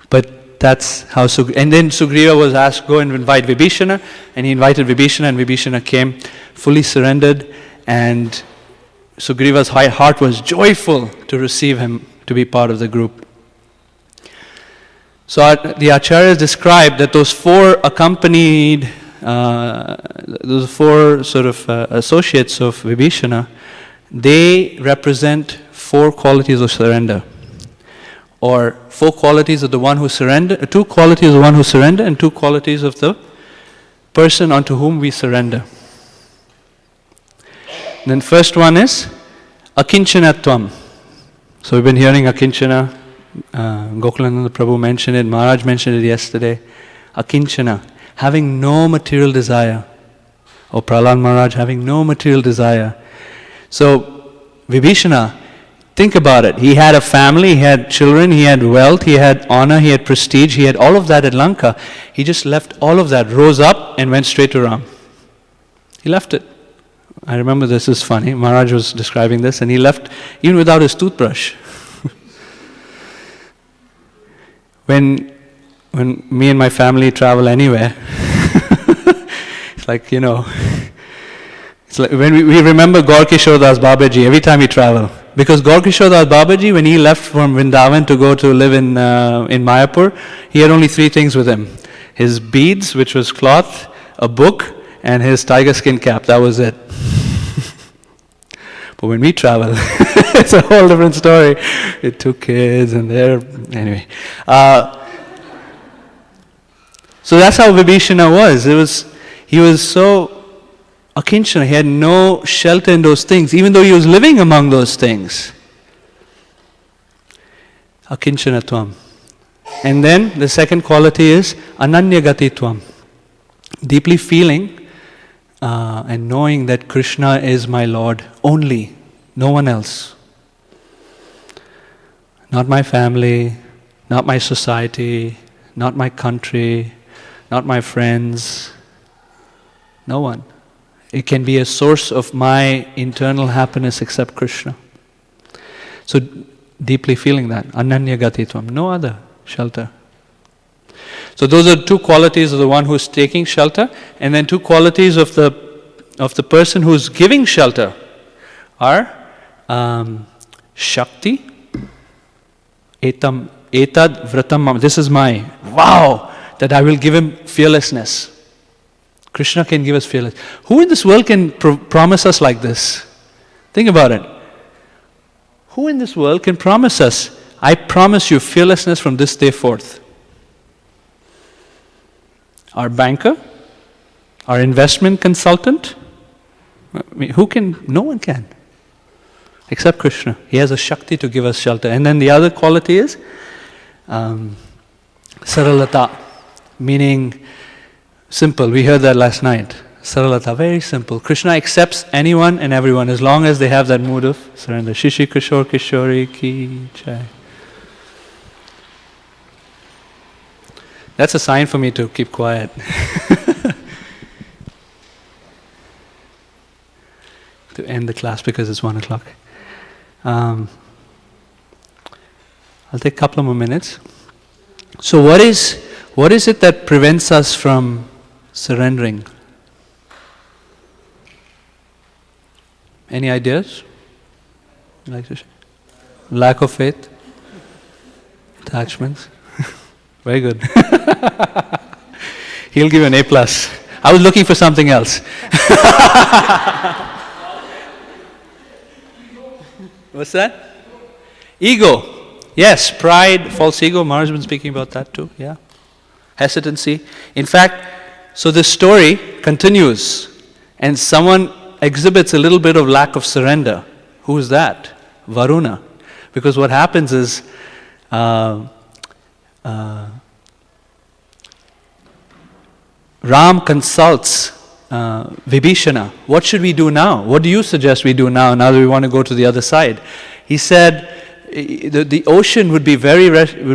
but that's how and then Sugriva was asked, go and invite Vibhishana, and he invited Vibhishana, and Vibhishana came fully surrendered, and Sugriva's heart was joyful to receive him to be part of the group. So the acharyas described that those four accompanied, those four sort of associates of Vibhishana, they represent four qualities of surrender. Or four qualities of the one who surrender, two qualities of the one who surrender, and two qualities of the person unto whom we surrender. Then first one is akinchanatvam. So we've been hearing akinchana. Gokulananda Prabhu mentioned it, Maharaj mentioned it yesterday. Akinchana, having no material desire. Or Prahlad Maharaj having no material desire. So Vibhishana, think about it. He had a family, he had children, he had wealth, he had honor, he had prestige, he had all of that at Lanka. He just left all of that, rose up and went straight to Ram. He left it. I remember this is funny. Maharaj was describing this, and he left even without his toothbrush. When me and my family travel anywhere, it's like, it's like when we remember Gaur Kishore Das Babaji every time we travel. Because Gaur Kishore Das Babaji, when he left from Vrindavan to go to live in Mayapur, he had only three things with him. His beads, which was cloth, a book, and his tiger skin cap. That was it. But when we travel, it's a whole different story. With two kids and anyway. So that's how Vibhishana was. He was so akinchana. He had no shelter in those things, even though he was living among those things. Akinchanatvam. And then the second quality is ananyagatitvam. Deeply feeling and knowing that Krishna is my Lord only, no one else. Not my family, not my society, not my country, not my friends, no one. It can be a source of my internal happiness except Krishna. So deeply feeling that, ananyagatitvam, no other shelter. So those are two qualities of the one who is taking shelter, and then two qualities of the person who is giving shelter are Shakti, Etad Vratam. This is my wow, that I will give him fearlessness. Krishna can give us fearlessness. Who in this world can promise us like this? Think about it. Who in this world can promise us, I promise you fearlessness from this day forth? Our banker? Our investment consultant? I mean, who can? No one can. Except Krishna. He has a Shakti to give us shelter. And then the other quality is Saralata, meaning simple. We heard that last night. Saralata, very simple. Krishna accepts anyone and everyone as long as they have that mood of surrender. Shishi Kishore Kishori Ki Jai. That's a sign for me to keep quiet. To end the class because it's 1:00. I'll take a couple of more minutes. So what is it that prevents us from surrendering? Any ideas? You like to share? Lack of faith? Attachments? Very good. He'll give you an A+. I was looking for something else. What's that? Ego. Yes, pride, false ego. Maharaj has been speaking about that too. Yeah. Hesitancy. In fact, so this story continues and someone exhibits a little bit of lack of surrender. Who is that? Varuna. Because what happens is Ram consults Vibhishana, what should we do now? What do you suggest we do now that we want to go to the other side? He said the ocean would be very they'd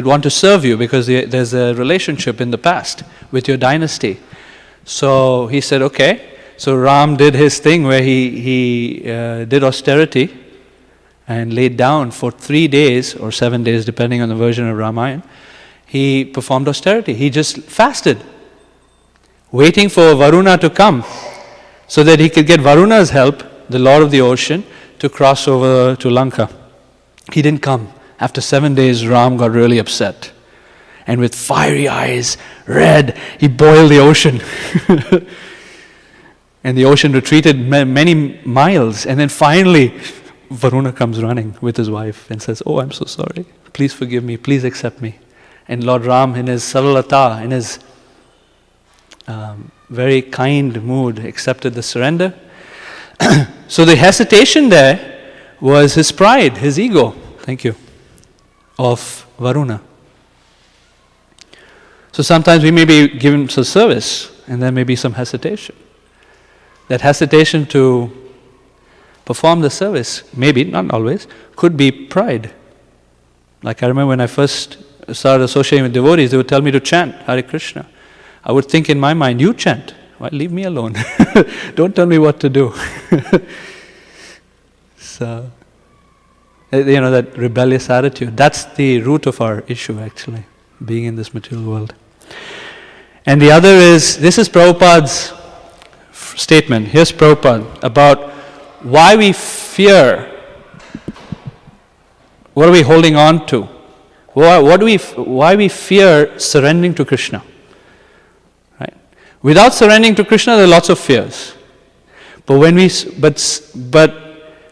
want to serve you because there's a relationship in the past with your dynasty. So he said, okay. So Ram did his thing where he did austerity and laid down for 3 days or 7 days, depending on the version of Ramayana. He performed austerity. He just fasted, waiting for Varuna to come so that he could get Varuna's help, the Lord of the Ocean, to cross over to Lanka. He didn't come. After 7 days, Ram got really upset. And with fiery eyes, red, he boiled the ocean. And the ocean retreated many miles. And then finally, Varuna comes running with his wife and says, oh, I'm so sorry. Please forgive me. Please accept me. And Lord Ram, in his saralata, in his very kind mood, accepted the surrender. So the hesitation there was his pride, his ego. Thank you. Of Varuna. So sometimes we may be given some service and there may be some hesitation. That hesitation to perform the service, maybe, not always, could be pride. Like I remember when I first started associating with devotees, they would tell me to chant Hare Krishna. I would think in my mind, you chant. Why, leave me alone. Don't tell me what to do. So, that rebellious attitude, that's the root of our issue actually, being in this material world. And the other is, this is Prabhupada's statement. Here's Prabhupada about why we fear. What are we holding on to? Why we fear surrendering to Krishna? Right? Without surrendering to Krishna, there are lots of fears. But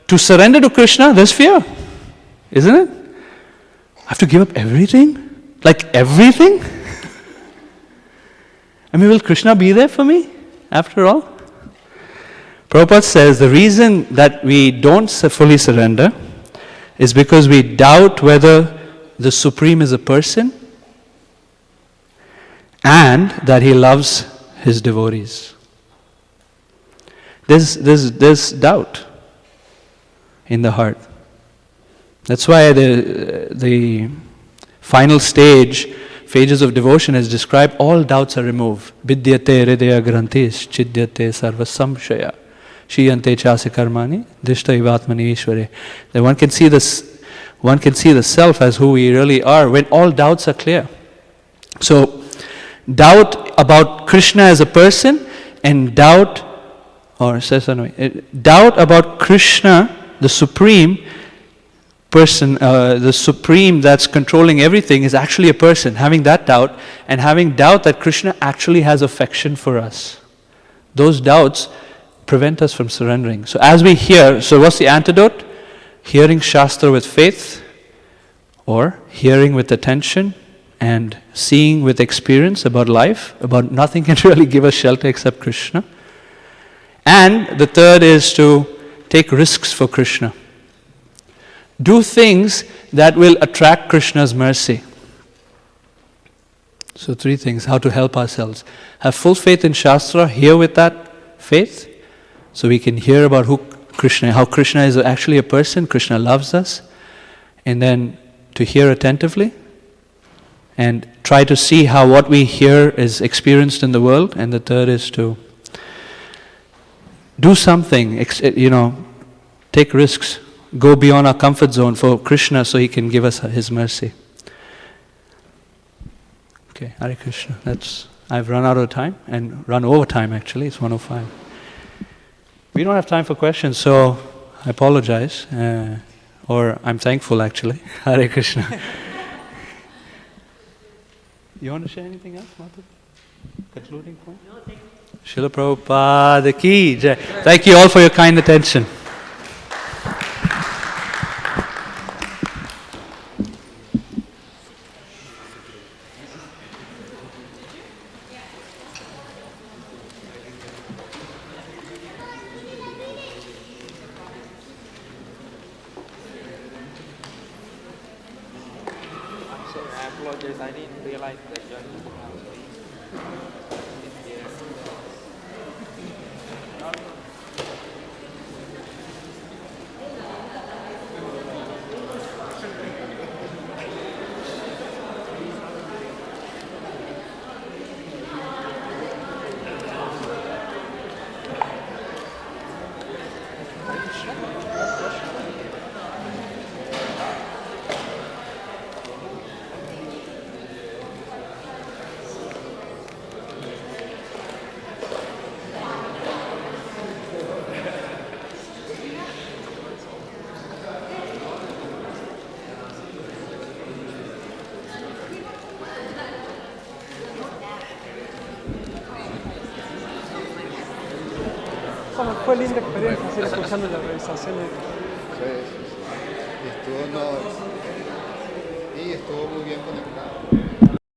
to surrender to Krishna, there's fear, isn't it? I have to give up everything, like everything. I mean, will Krishna be there for me after all? Prabhupada says the reason that we don't fully surrender is because we doubt whether the Supreme is a person and that He loves His devotees. There's doubt in the heart. That's why the final phases of devotion is described, all doubts are removed. Vidyate hridaya grantis chidyate sarva samshaya shiyante chasi karmani dishta ivatmani ishvare. That one can see the self as who we really are when all doubts are clear. So, doubt about Krishna as a person and doubt about Krishna, the Supreme person, the Supreme that's controlling everything is actually a person. Having that doubt and having doubt that Krishna actually has affection for us. Those doubts prevent us from surrendering. So as we hear, so what's the antidote? Hearing Shastra with faith, or hearing with attention and seeing with experience about life, about nothing can really give us shelter except Krishna. And the third is to take risks for Krishna. Do things that will attract Krishna's mercy. So 3 things, how to help ourselves. Have full faith in Shastra, hear with that faith, so we can hear about how Krishna is actually a person, Krishna loves us, and then to hear attentively, and try to see how what we hear is experienced in the world, and the third is to do something, take risks, go beyond our comfort zone for Krishna so He can give us His mercy. Okay, Hare Krishna. I've run out of time, and run over time actually, it's 1:05. We don't have time for questions, so I apologize, or I'm thankful actually. Hare Krishna. You want to share anything else, Mata? Concluding point? No, thank you. Srila Prabhupada ki jai. Thank you all for your kind attention. apologize. I didn't realize that you're in Bukhara. Bueno, fue linda experiencia seguir escuchando las realizaciones. Sí. Estuvo muy bien conectado.